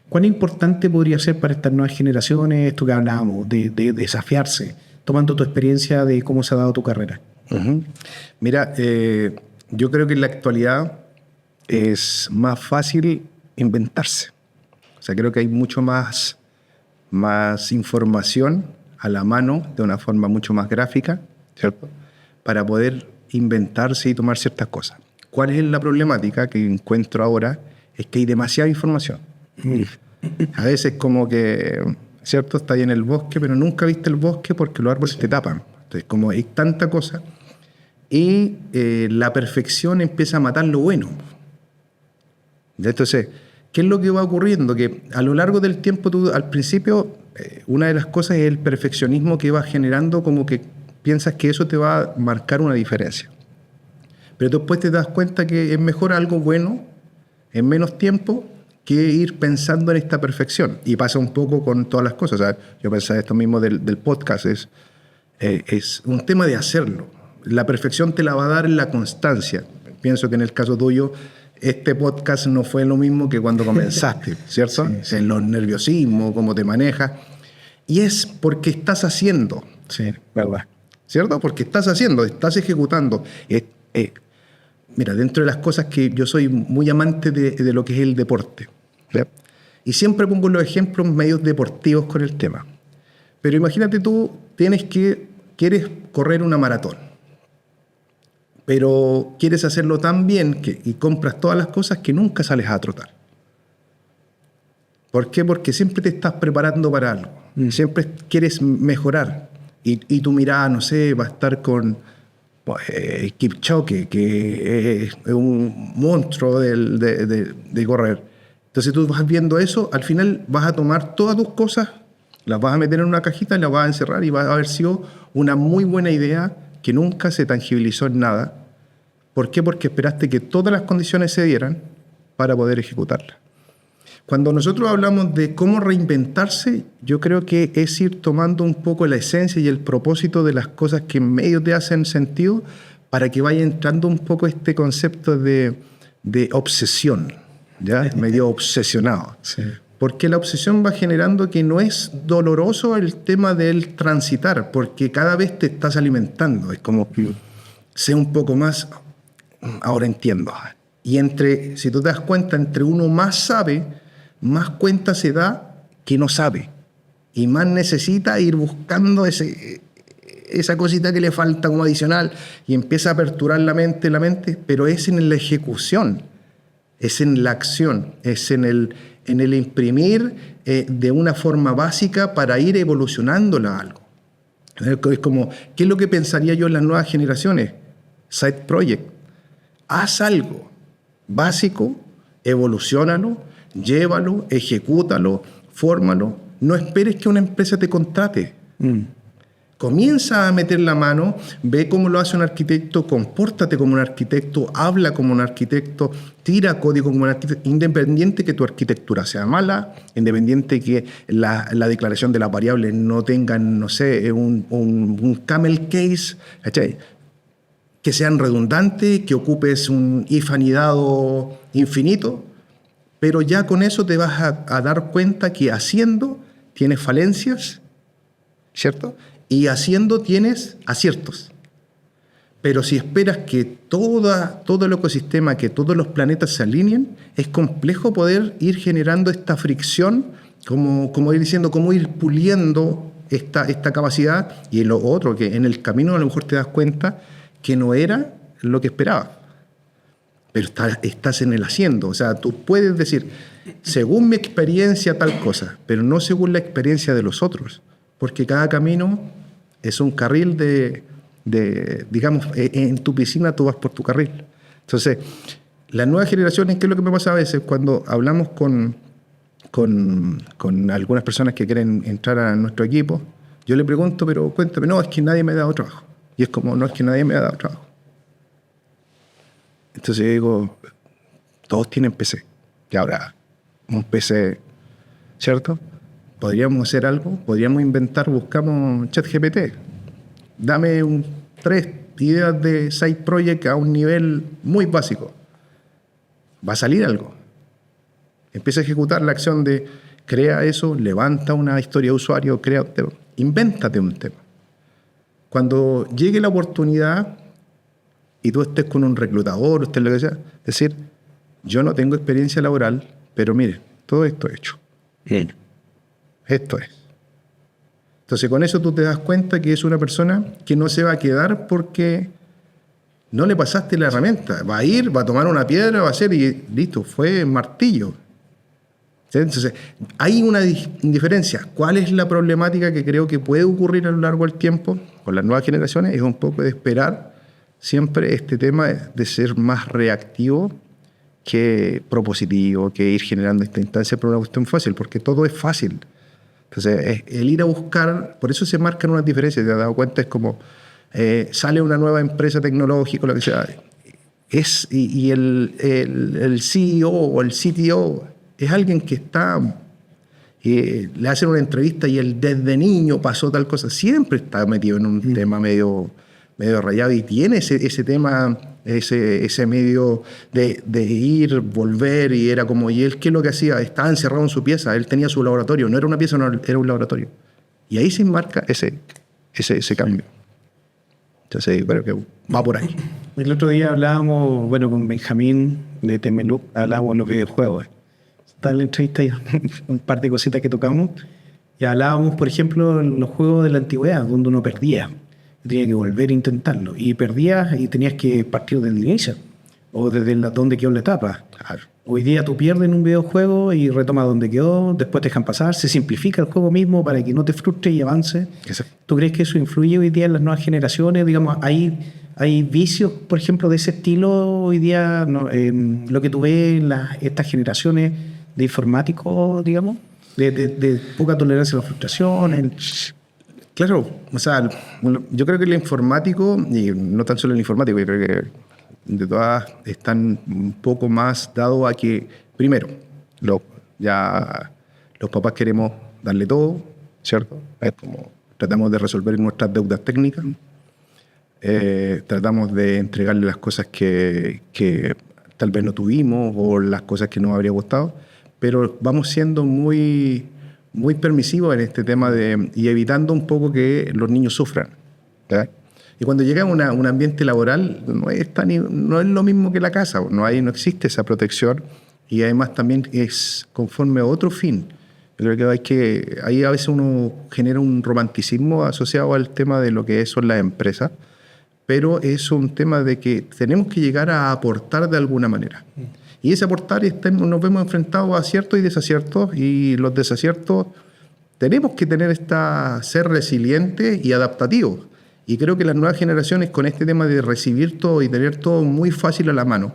¿Cuán importante podría ser para estas nuevas generaciones esto que hablábamos, de desafiarse, tomando tu experiencia de cómo se ha dado tu carrera? Uh-huh. Mira, yo creo que en la actualidad es más fácil inventarse. O sea, creo que hay mucho más información a la mano de una forma mucho más gráfica, ¿cierto? Para poder inventarse y tomar ciertas cosas. ¿Cuál es la problemática que encuentro ahora? Es que hay demasiada información. A veces como que, ¿cierto? Estás ahí en el bosque, pero nunca viste el bosque porque los árboles te tapan. Entonces, como hay tanta cosa, y la perfección empieza a matar lo bueno. Entonces, ¿qué es lo que va ocurriendo? Que a lo largo del tiempo, tú al principio, una de las cosas es el perfeccionismo que va generando, como que piensas que eso te va a marcar una diferencia. Pero después te das cuenta que es mejor algo bueno en menos tiempo que ir pensando en esta perfección. Y pasa un poco con todas las cosas. O sea, yo pensaba esto mismo del podcast, es un tema de hacerlo. La perfección te la va a dar en la constancia. Pienso que en el caso tuyo, este podcast no fue lo mismo que cuando comenzaste, ¿cierto? Sí. En los nerviosismos, cómo te manejas. Y es porque estás haciendo. Sí, verdad. ¿Cierto? Porque estás haciendo, estás ejecutando. Mira, dentro de las cosas que yo soy muy amante de lo que es el deporte, ¿sí? Y siempre pongo los ejemplos medios deportivos con el tema. Pero imagínate tú, quieres correr una maratón, pero quieres hacerlo tan bien y compras todas las cosas que nunca sales a trotar. ¿Por qué? Porque siempre te estás preparando para algo. Siempre quieres mejorar. Y tu mirada, no sé, va a estar con Kipchoge, que es un monstruo de correr. Entonces tú vas viendo eso, al final vas a tomar todas tus cosas, las vas a meter en una cajita y las vas a encerrar y va a haber sido una muy buena idea que nunca se tangibilizó en nada. ¿Por qué? Porque esperaste que todas las condiciones se dieran para poder ejecutarla. Cuando nosotros hablamos de cómo reinventarse, yo creo que es ir tomando un poco la esencia y el propósito de las cosas que en medio te hacen sentido para que vaya entrando un poco este concepto de obsesión, ¿ya? Medio obsesionado. Sí. Porque la obsesión va generando que no es doloroso el tema del transitar, porque cada vez te estás alimentando. Es como que sé un poco más, ahora entiendo. Y si tú te das cuenta, entre uno más sabe, más cuenta se da que no sabe. y más necesita ir buscando esa cosita que le falta como adicional y empieza a aperturar la mente, pero es en la ejecución, es en la acción, es en el imprimir de una forma básica para ir evolucionándola a algo. Es como, ¿qué es lo que pensaría yo en las nuevas generaciones? Side project. Haz algo básico, evoluciónalo, llévalo, ejecútalo, fórmalo. No esperes que una empresa te contrate. Comienza a meter la mano, ve cómo lo hace un arquitecto, compórtate como un arquitecto, habla como un arquitecto, tira código como un arquitecto, independiente que tu arquitectura sea mala, independiente que la declaración de las variables no tengan, no sé, un camel case, ¿cachai? Que sean redundantes, que ocupes un if anidado infinito, pero ya con eso te vas a dar cuenta que haciendo tienes falencias, ¿cierto? Y haciendo tienes aciertos. Pero si esperas que todo el ecosistema, que todos los planetas se alineen, es complejo poder ir generando esta fricción, como ir diciendo, cómo ir puliendo esta capacidad. Y lo otro, que en el camino a lo mejor te das cuenta que no era lo que esperabas. Pero estás en el haciendo. O sea, tú puedes decir, según mi experiencia tal cosa, pero no según la experiencia de los otros. Porque cada camino es un carril digamos, en tu piscina tú vas por tu carril. Entonces, las nuevas generaciones, ¿qué es lo que me pasa a veces cuando hablamos con algunas personas que quieren entrar a nuestro equipo? Yo le pregunto, pero cuéntame, no, es que nadie me ha dado trabajo. Y es como, no, es que nadie me ha dado trabajo. Entonces yo digo, todos tienen PC. Y ahora, un PC, ¿cierto? ¿Podríamos hacer algo? ¿Podríamos inventar? Buscamos ChatGPT. Dame 3 ideas de side project a un nivel muy básico. Va a salir algo. Empieza a ejecutar la acción de crea eso, levanta una historia de usuario, crea un tema. Invéntate un tema. Cuando llegue la oportunidad y tú estés con un reclutador, estés lo que sea, decir, yo no tengo experiencia laboral, pero mire, todo esto he hecho. Bien. Esto es. Entonces, con eso tú te das cuenta que es una persona que no se va a quedar porque no le pasaste la herramienta. Va a ir, va a tomar una piedra, va a hacer y listo, fue martillo. Entonces, hay una diferencia. ¿Cuál es la problemática que creo que puede ocurrir a lo largo del tiempo con las nuevas generaciones? Es un poco de esperar siempre este tema de ser más reactivo que propositivo, que ir generando esta instancia por una cuestión fácil, porque todo es fácil. Entonces, el ir a buscar, por eso se marcan unas diferencias, te has dado cuenta, es como sale una nueva empresa tecnológica, lo que sea, y el CEO o el CTO es alguien que está, le hacen una entrevista y él desde niño pasó tal cosa, siempre está metido en un tema medio rayado y tiene ese tema, ese medio de ir, volver, y era como, ¿y él qué es lo que hacía? Estaba encerrado en su pieza, él tenía su laboratorio, no era una pieza, no, era un laboratorio. Y ahí se enmarca ese cambio. Entonces, creo que va por ahí. El otro día hablábamos, con Benjamín de Temeluc, hablábamos de los videojuegos. Está en la entrevista y un par de cositas que tocamos. Y hablábamos, por ejemplo, en los juegos de la antigüedad, donde uno perdía. Tenía que volver a intentarlo. Y perdías y tenías que partir del inicio. O desde donde quedó la etapa. Claro. Hoy día tú pierdes en un videojuego y retomas donde quedó, después te dejan pasar, se simplifica el juego mismo para que no te frustres y avances. Exacto. ¿Tú crees que eso influye hoy día en las nuevas generaciones? Digamos, ¿hay vicios, por ejemplo, de ese estilo hoy día? ¿No? Lo que tú ves en estas generaciones de informáticos, digamos, de poca tolerancia a la frustración. Claro, o sea, yo creo que el informático, y no tan solo el informático, yo creo que de todas están un poco más dados a que, primero, ya los papás queremos darle todo, ¿cierto? Es como tratamos de resolver nuestras deudas técnicas, tratamos de entregarle las cosas que tal vez no tuvimos o las cosas que nos habría gustado, pero vamos siendo muy permisivos en este tema y evitando un poco que los niños sufran, ¿verdad? Y cuando llega a un ambiente laboral no es lo mismo que la casa, no existe esa protección, y además también es conforme a otro fin. Yo creo que ahí a veces uno genera un romanticismo asociado al tema de lo que son las empresas, pero es un tema de que tenemos que llegar a aportar de alguna manera. Y ese aportar nos vemos enfrentados a aciertos y desaciertos, y los desaciertos tenemos que ser resilientes y adaptativos. Y creo que las nuevas generaciones, con este tema de recibir todo y tener todo muy fácil a la mano,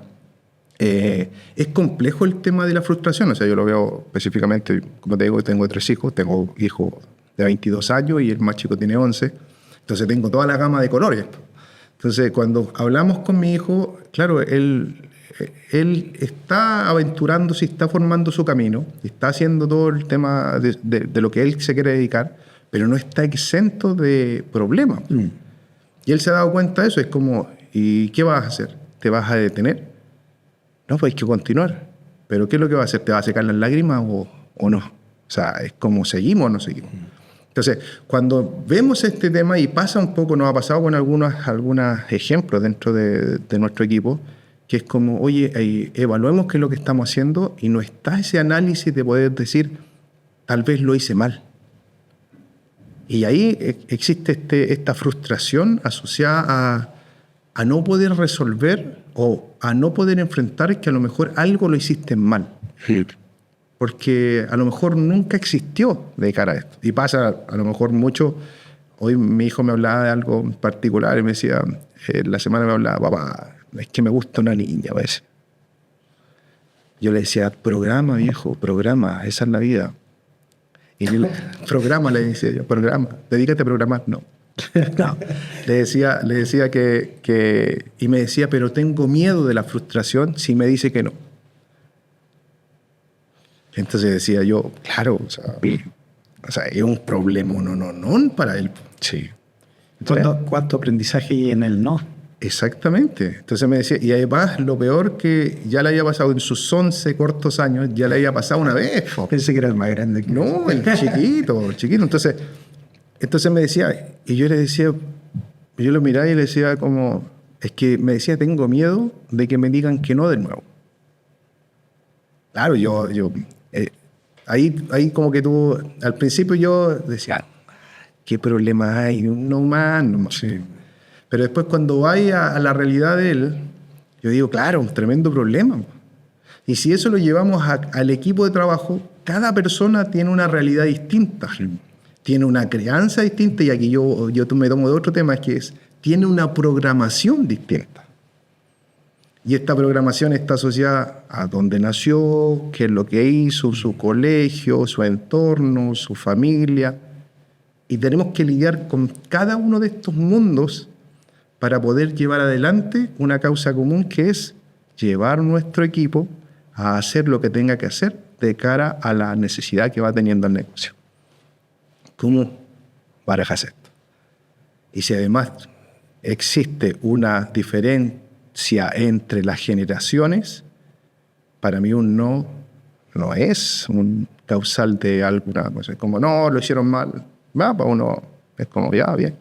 es complejo el tema de la frustración. O sea, yo lo veo específicamente, como te digo, tengo 3 hijos, tengo hijos de 22 años y el más chico tiene 11, entonces tengo toda la gama de colores. Entonces, cuando hablamos con mi hijo, claro, él está aventurándose, está formando su camino, está haciendo todo el tema de lo que él se quiere dedicar, pero no está exento de problemas. Y él se ha dado cuenta de eso. Es como, ¿y qué vas a hacer? ¿Te vas a detener? No, pues hay que continuar. ¿Pero qué es lo que va a hacer? ¿Te va a secar las lágrimas o no? O sea, es como, ¿seguimos o no seguimos? Entonces, cuando vemos este tema, y pasa un poco, nos ha pasado con algunos ejemplos dentro de nuestro equipo, que es como, oye, evaluemos qué es lo que estamos haciendo, y no está ese análisis de poder decir, tal vez lo hice mal. Y ahí existe esta frustración asociada a no poder resolver o a no poder enfrentar que a lo mejor algo lo hiciste mal. Sí. Porque a lo mejor nunca existió de cara a esto. Y pasa a lo mejor mucho. Hoy mi hijo me hablaba de algo en particular y me decía, la semana me hablaba, papá, es que me gusta una niña a veces. Yo le decía, programa, viejo, programa, esa es la vida. Y programa, le decía yo, programa, dedícate a programar. No. No. Le decía que y me decía, pero tengo miedo de la frustración si me dice que no. Entonces decía yo, claro, o sea, es un problema no para él. Sí. ¿Cuánto aprendizaje hay en el no? Exactamente. Entonces me decía, y además lo peor que ya le había pasado en sus 11 cortos años, ya le había pasado una vez. Pensé que era el más grande. No, el chiquito. Entonces me decía, y yo le decía, yo lo miraba y le decía como, es que me decía, tengo miedo de que me digan que no de nuevo. Claro, ahí como que tú, al principio yo decía, ¿qué problema hay? No más. Sí. Pero después cuando vaya a la realidad de él, yo digo, claro, un tremendo problema. Y si eso lo llevamos al equipo de trabajo, cada persona tiene una realidad distinta. Sí. Tiene una crianza distinta, y aquí yo me tomo de otro tema, es que tiene una programación distinta. Y esta programación está asociada a dónde nació, qué es lo que hizo, su colegio, su entorno, su familia. Y tenemos que lidiar con cada uno de estos mundos para poder llevar adelante una causa común, que es llevar nuestro equipo a hacer lo que tenga que hacer de cara a la necesidad que va teniendo el negocio. ¿Cómo barajas esto? Y si además existe una diferencia entre las generaciones, para mí un no es un causal de alguna cosa. Es como, no, lo hicieron mal. Va, para uno es como, ya, bien.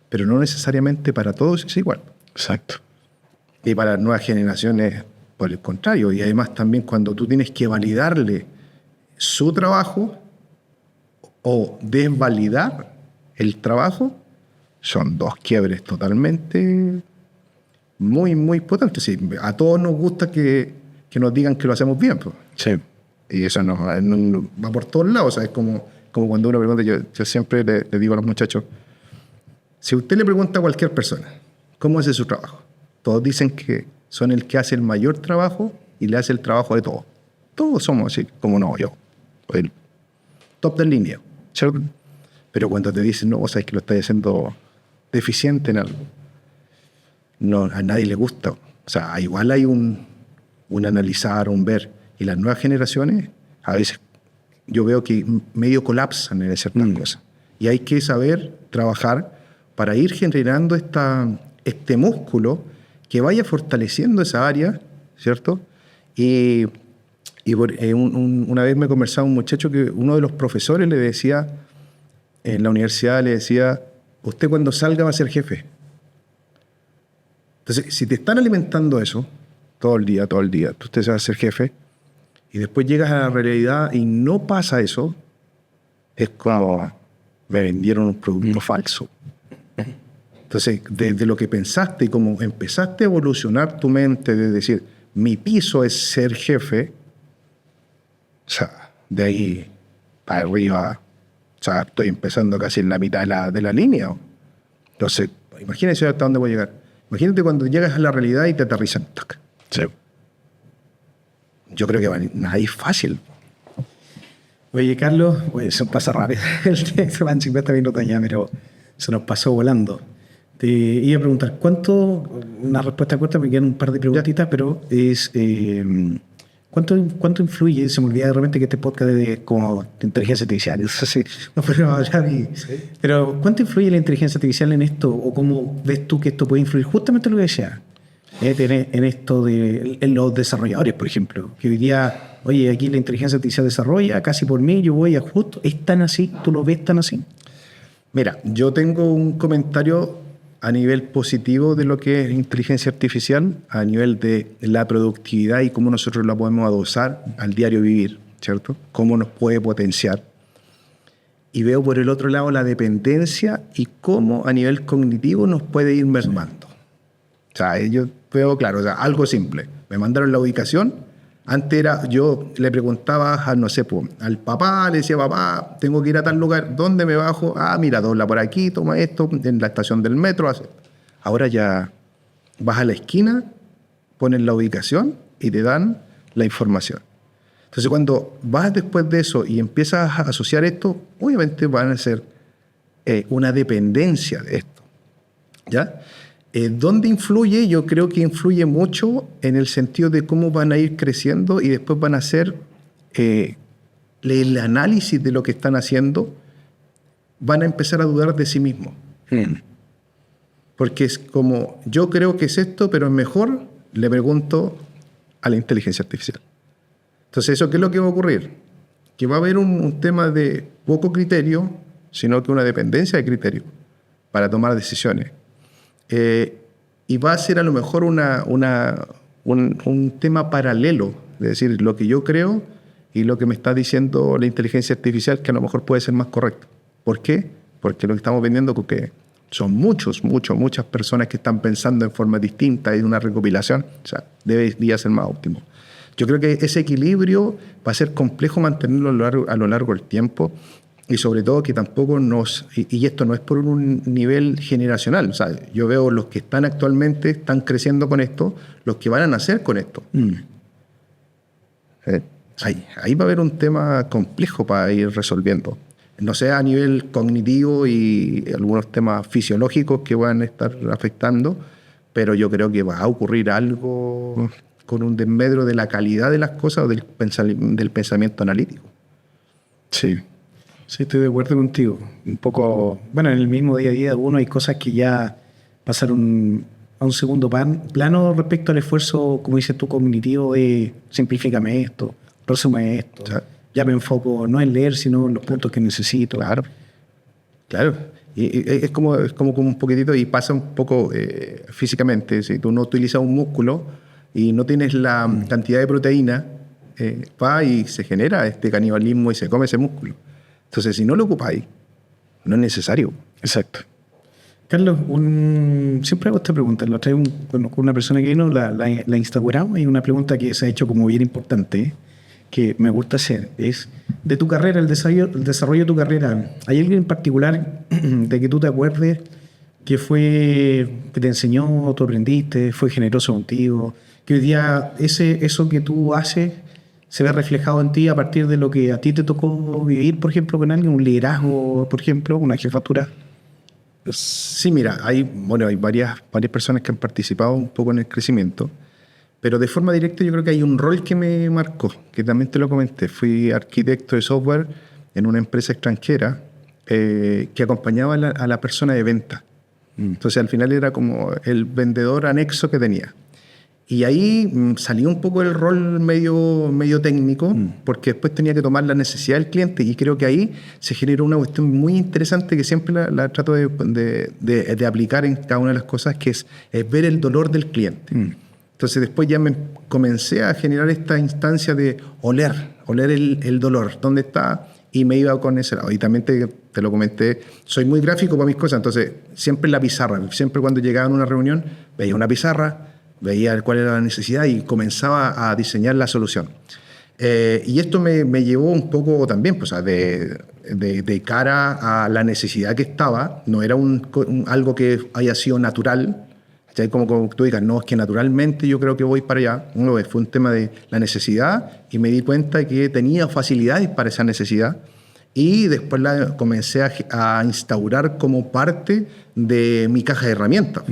Pero no necesariamente para todos es igual. Exacto. Y para las nuevas generaciones, por el contrario. Y además también cuando tú tienes que validarle su trabajo o desvalidar el trabajo, son dos quiebres totalmente muy, muy potentes. Sí, a todos nos gusta que nos digan que lo hacemos bien. Pues. Sí. Y eso no va por todos lados. O sea, es como cuando uno pregunta, yo siempre le digo a los muchachos, si usted le pregunta a cualquier persona cómo hace su trabajo, todos dicen que son el que hace el mayor trabajo y le hace el trabajo de todos. Todos somos así, como no, yo soy el top de línea, ¿cierto? Pero cuando te dicen, no, vos sabés que lo estás haciendo deficiente en algo, no, a nadie le gusta. O sea, igual hay un analizar, un ver. Y las nuevas generaciones, a veces yo veo que medio colapsan en ciertas cosas. Y hay que saber trabajar para ir generando este músculo que vaya fortaleciendo esa área, ¿cierto? Y una vez me conversaba un muchacho que uno de los profesores le decía, en la universidad le decía, usted cuando salga va a ser jefe. Entonces, si te están alimentando eso todo el día, usted se va a ser jefe, y después llegas a la realidad y no pasa eso, es como me vendieron un producto falso. Entonces, desde lo que pensaste y cómo empezaste a evolucionar tu mente, de decir, mi piso es ser jefe, o sea, de ahí para arriba, o sea, estoy empezando casi en la mitad de la línea. Entonces, imagínate hasta dónde voy a llegar. Imagínate cuando llegas a la realidad y te aterrizan. ¡Tac! Sí. Yo creo que nada es fácil. Oye, Carlos, se nos pasa rápido. Se van 50 minutos ya, pero se nos pasó volando. Te iba a preguntar, una respuesta corta, me quedan un par de preguntitas, pero es, ¿cuánto influye? Se me olvida de repente que este podcast es de como de inteligencia artificial, eso sí, no podemos hablar. Pero, ¿cuánto influye la inteligencia artificial en esto? ¿O cómo ves tú que esto puede influir? Justamente lo que decía, en esto en los desarrolladores, por ejemplo, que hoy día, oye, aquí la inteligencia artificial desarrolla, casi por mí, yo voy a justo, ¿es tan así? ¿Tú lo ves tan así? Mira, yo tengo un comentario a nivel positivo de lo que es inteligencia artificial, a nivel de la productividad y cómo nosotros la podemos adosar al diario vivir, ¿cierto? Cómo nos puede potenciar. Y veo por el otro lado la dependencia y cómo a nivel cognitivo nos puede ir mermando. O sea, yo veo claro, o sea, algo simple. Me mandaron la ubicación. Antes yo le preguntaba a, no sé, al papá, le decía, papá, tengo que ir a tal lugar, ¿dónde me bajo? Ah, mira, dobla por aquí, toma esto, en la estación del metro. Ahora ya vas a la esquina, pones la ubicación y te dan la información. Entonces, cuando vas después de eso y empiezas a asociar esto, obviamente van a ser una dependencia de esto, ¿ya? ¿Dónde influye? Yo creo que influye mucho en el sentido de cómo van a ir creciendo y después van a hacer el análisis de lo que están haciendo, van a empezar a dudar de sí mismos. Porque es como, yo creo que es esto, pero es mejor, le pregunto a la inteligencia artificial. Entonces, ¿eso qué es lo que va a ocurrir? Que va a haber un tema de poco criterio, sino que una dependencia de criterio para tomar decisiones. Y va a ser a lo mejor un tema paralelo, es decir, lo que yo creo y lo que me está diciendo la inteligencia artificial, que a lo mejor puede ser más correcto. ¿Por qué? Porque lo que estamos viendo es que son muchas personas que están pensando en forma distinta y una recopilación, o sea, debería ser más óptimo. Yo creo que ese equilibrio va a ser complejo mantenerlo a lo largo del tiempo. Y sobre todo que tampoco y esto no es por un nivel generacional, o sea, yo veo los que están actualmente, están creciendo con esto, los que van a nacer con esto. Ahí va a haber un tema complejo para ir resolviendo. No sé, a nivel cognitivo y algunos temas fisiológicos que van a estar afectando, pero yo creo que va a ocurrir algo con un desmedro de la calidad de las cosas o del pensamiento analítico. Sí. Sí, estoy de acuerdo contigo. Un poco, bueno, en el mismo día a día de uno hay cosas que ya pasaron a un segundo plano respecto al esfuerzo, como dices tú, cognitivo de simplifícame esto, resume esto. O sea, ya me enfoco no en leer, sino en los puntos que necesito. Claro. Y es como un poquitito, y pasa un poco físicamente. Si tú no utilizas un músculo y no tienes la cantidad de proteína, va y se genera este canibalismo y se come ese músculo. Entonces, si no lo ocupáis, no es necesario. Exacto. Carlos, siempre hago esta pregunta. La traigo con una persona que vino, la instauramos, y una pregunta que se ha hecho como bien importante, que me gusta hacer, es de tu carrera, el desarrollo de tu carrera. ¿Hay alguien en particular de que tú te acuerdes que te enseñó, tú aprendiste, fue generoso contigo, que hoy día eso que tú haces se ve reflejado en ti a partir de lo que a ti te tocó vivir, por ejemplo, con alguien, un liderazgo, por ejemplo, una jefatura? Sí, mira, hay varias personas que han participado un poco en el crecimiento, pero de forma directa yo creo que hay un rol que me marcó, que también te lo comenté. Fui arquitecto de software en una empresa extranjera que acompañaba a la persona de venta. Entonces, al final era como el vendedor anexo que tenía. Y ahí salió un poco el rol medio técnico, porque después tenía que tomar la necesidad del cliente, y creo que ahí se generó una cuestión muy interesante que siempre la trato de aplicar en cada una de las cosas, que es ver el dolor del cliente. Entonces después ya me comencé a generar esta instancia de oler el dolor, dónde está, y me iba con ese lado. Y también te lo comenté, soy muy gráfico para mis cosas, entonces siempre en la pizarra, siempre cuando llegaba a una reunión, veía una pizarra, veía cuál era la necesidad y comenzaba a diseñar la solución. Y esto me llevó un poco también, pues, de cara a la necesidad que estaba. No era algo que haya sido natural, como tú digas, no, es que naturalmente yo creo que voy para allá. No, fue un tema de la necesidad y me di cuenta que tenía facilidades para esa necesidad y después la comencé a instaurar como parte de mi caja de herramientas.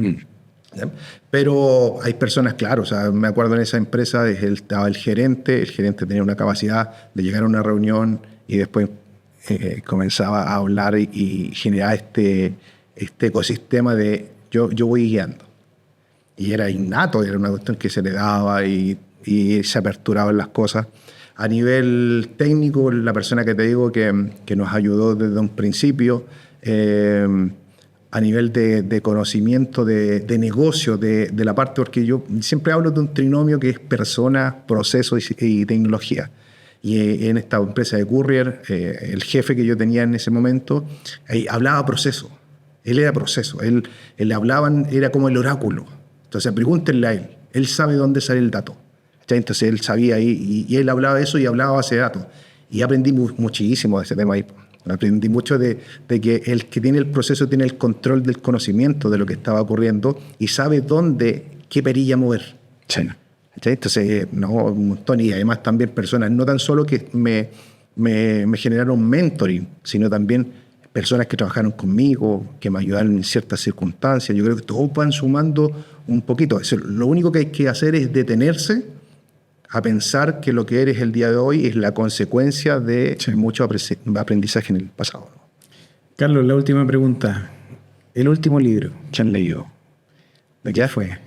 ¿Ya? Pero hay personas, claro, o sea, me acuerdo en esa empresa estaba el gerente tenía una capacidad de llegar a una reunión y después comenzaba a hablar y generar este ecosistema de yo voy guiando. Y era innato, era una cuestión que se le daba y se aperturaban las cosas. A nivel técnico, la persona que te digo que nos ayudó desde un principio, a nivel de conocimiento, de negocio, de la parte, porque yo siempre hablo de un trinomio que es personas, procesos y tecnología. Y en esta empresa de Courier, el jefe que yo tenía en ese momento, hablaba proceso. Él era proceso. Él le hablaban, era como el oráculo. Entonces, pregúntenle a él. Él sabe dónde sale el dato. Entonces, él sabía y él hablaba de eso y hablaba base de datos. Y aprendí muchísimo de ese tema ahí. Aprendí mucho de que el que tiene el proceso tiene el control del conocimiento de lo que estaba ocurriendo y sabe qué perilla mover. Sí. Entonces, no, un montón. Y además también personas, no tan solo que me generaron mentoring, sino también personas que trabajaron conmigo, que me ayudaron en ciertas circunstancias. Yo creo que todos van sumando un poquito. Lo único que hay que hacer es detenerse a pensar que lo que eres el día de hoy es la consecuencia de mucho aprendizaje en el pasado. Carlos, la última pregunta. El último libro que han leído, ¿de qué fue?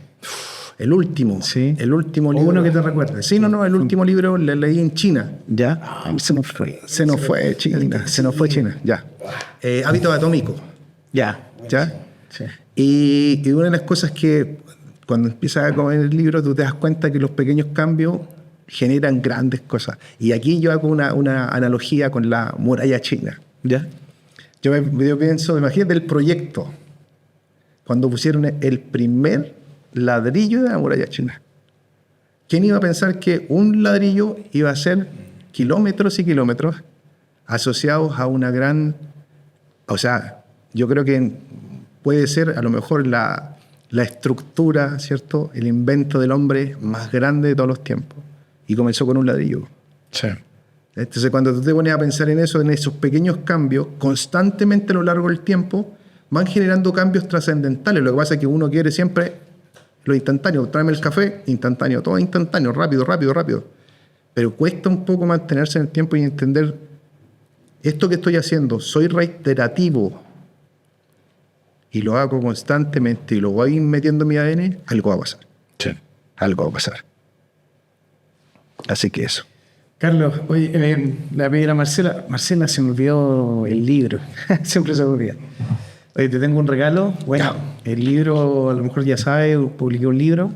El último. Sí. El último libro. ¿O uno que te recuerdes? Sí, no, el último libro lo leí en China. ¿Ya? Se nos fue. Se nos fue China, ya. Hábitos atómicos. Ya. Sí. Y una de las cosas que cuando empiezas a comer el libro tú te das cuenta que los pequeños cambios generan grandes cosas. Y aquí yo hago una analogía con la muralla china. ¿Ya? Yo pienso, imagínate el proyecto, cuando pusieron el primer ladrillo de la muralla china. ¿Quién iba a pensar que un ladrillo iba a ser kilómetros y kilómetros asociados a una gran... O sea, yo creo que puede ser a lo mejor la estructura, ¿cierto? El invento del hombre más grande de todos los tiempos. Y comenzó con un ladrillo. Sí. Entonces, cuando tú te pones a pensar en eso, en esos pequeños cambios, constantemente a lo largo del tiempo, van generando cambios trascendentales. Lo que pasa es que uno quiere siempre lo instantáneo. Tráeme el café, instantáneo. Todo instantáneo, rápido. Pero cuesta un poco mantenerse en el tiempo y entender esto que estoy haciendo, soy reiterativo y lo hago constantemente y lo voy metiendo en mi ADN, algo va a pasar. Sí. Algo va a pasar. Así que eso. Carlos, oye, le voy a pedir a Marcela. Marcela, se me olvidó el libro. Siempre se me olvida. Oye, te tengo un regalo. Bueno, el libro, a lo mejor ya sabes, publiqué un libro,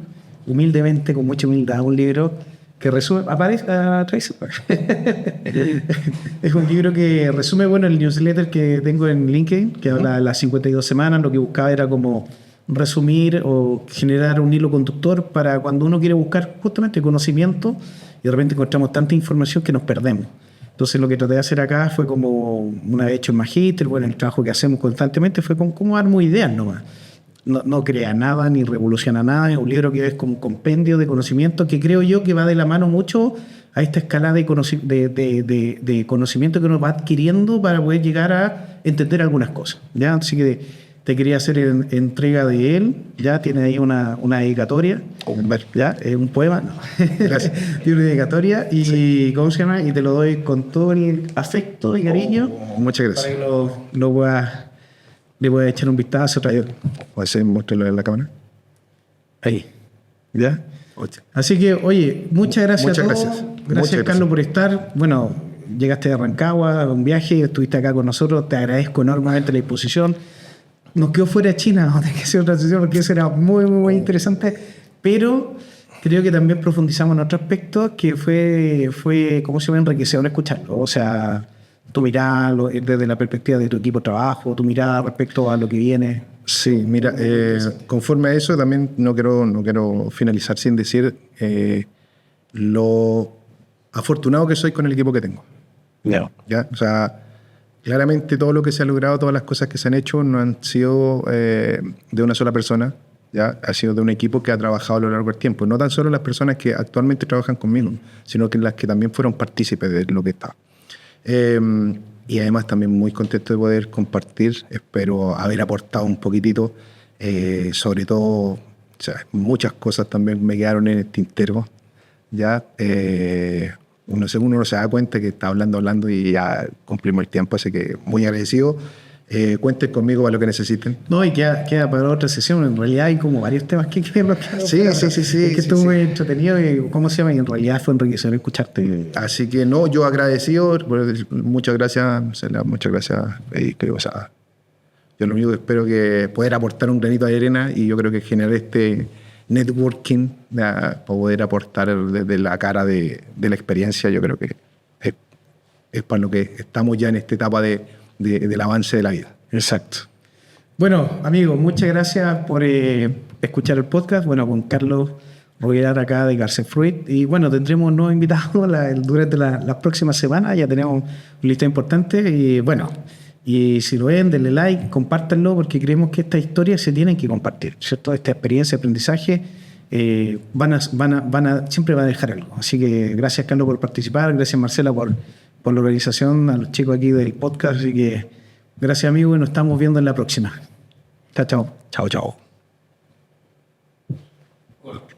humildemente, con mucha humildad, un libro que resume... ¿Aparece? Es un libro que resume, bueno, el newsletter que tengo en LinkedIn, que habla de las 52 semanas. Lo que buscaba era como resumir o generar un hilo conductor para cuando uno quiere buscar justamente conocimiento y de repente encontramos tanta información que nos perdemos. Entonces lo que traté de hacer acá fue como, una vez hecho el magíster, bueno, el trabajo que hacemos constantemente fue como armar ideas nomás. No crea nada ni revoluciona nada, es un libro que es como un compendio de conocimiento que creo yo que va de la mano mucho a esta escala de conocimiento que uno va adquiriendo para poder llegar a entender algunas cosas, ¿ya? Así que te quería hacer entrega de él, ya tiene ahí una dedicatoria, ya, un poema, no. Gracias. Tiene una dedicatoria y sí. ¿Cómo se llama? Y te lo doy con todo el afecto y cariño. Muchas gracias. Para que le pueda echar un vistazo. ¿Puedes mostrarlo en la cámara? Ahí, ¿ya? Así que, oye, muchas gracias a todos. Gracias, Carlos, por estar. Bueno, llegaste de Rancagua, un viaje, estuviste acá con nosotros, te agradezco enormemente la disposición. Nos quedó fuera China, no tenía que ser otra sesión porque eso era muy, muy interesante, pero creo que también profundizamos en otro aspecto que fue ¿cómo se llama? Enriquecedor escucharlo. O sea, tu mirada desde la perspectiva de tu equipo de trabajo, tu mirada respecto a lo que viene. Sí, mira, conforme a eso también no quiero finalizar sin decir lo afortunado que soy con el equipo que tengo. No. ¿Ya? O sea, claramente todo lo que se ha logrado, todas las cosas que se han hecho no han sido de una sola persona, ¿ya? Ha sido de un equipo que ha trabajado a lo largo del tiempo. No tan solo las personas que actualmente trabajan conmigo, sino que las que también fueron partícipes de lo que está. Y además también muy contento de poder compartir, espero haber aportado un poquitito, sobre todo, o sea, muchas cosas también me quedaron en el tintero, ya, uno se da cuenta que está hablando y ya cumplimos el tiempo, así que muy agradecido. Cuenten conmigo para lo que necesiten. No, y queda para otra sesión. En realidad hay como varios temas que queremos. Sí. Es que estuvo muy entretenido y, ¿cómo se llama? Y en realidad fue enriquecedor escucharte. Así que no, yo agradecido. Muchas gracias. Muchas gracias. O sea, yo lo único que espero que poder aportar un granito de arena y yo creo que generar este networking para poder aportar desde la cara de la experiencia, yo creo que es para lo que estamos ya en esta etapa del avance de la vida. Exacto. Bueno, amigos, muchas gracias por escuchar el podcast. Bueno, con Carlos Roguerar acá de Garcés Fruit. Y bueno, tendremos nuevos invitados durante las próximas semanas. Ya tenemos un lista importante. Y bueno, y si lo ven, denle like, compártanlo, porque creemos que estas historias se tienen que compartir, ¿cierto? Esta experiencia de aprendizaje siempre van a dejar algo. Así que gracias, Carlos, por participar. Gracias, Marcela, por la organización, a los chicos aquí del podcast. Así que gracias, amigos, y nos estamos viendo en la próxima. Chao, chao. Chao, chao.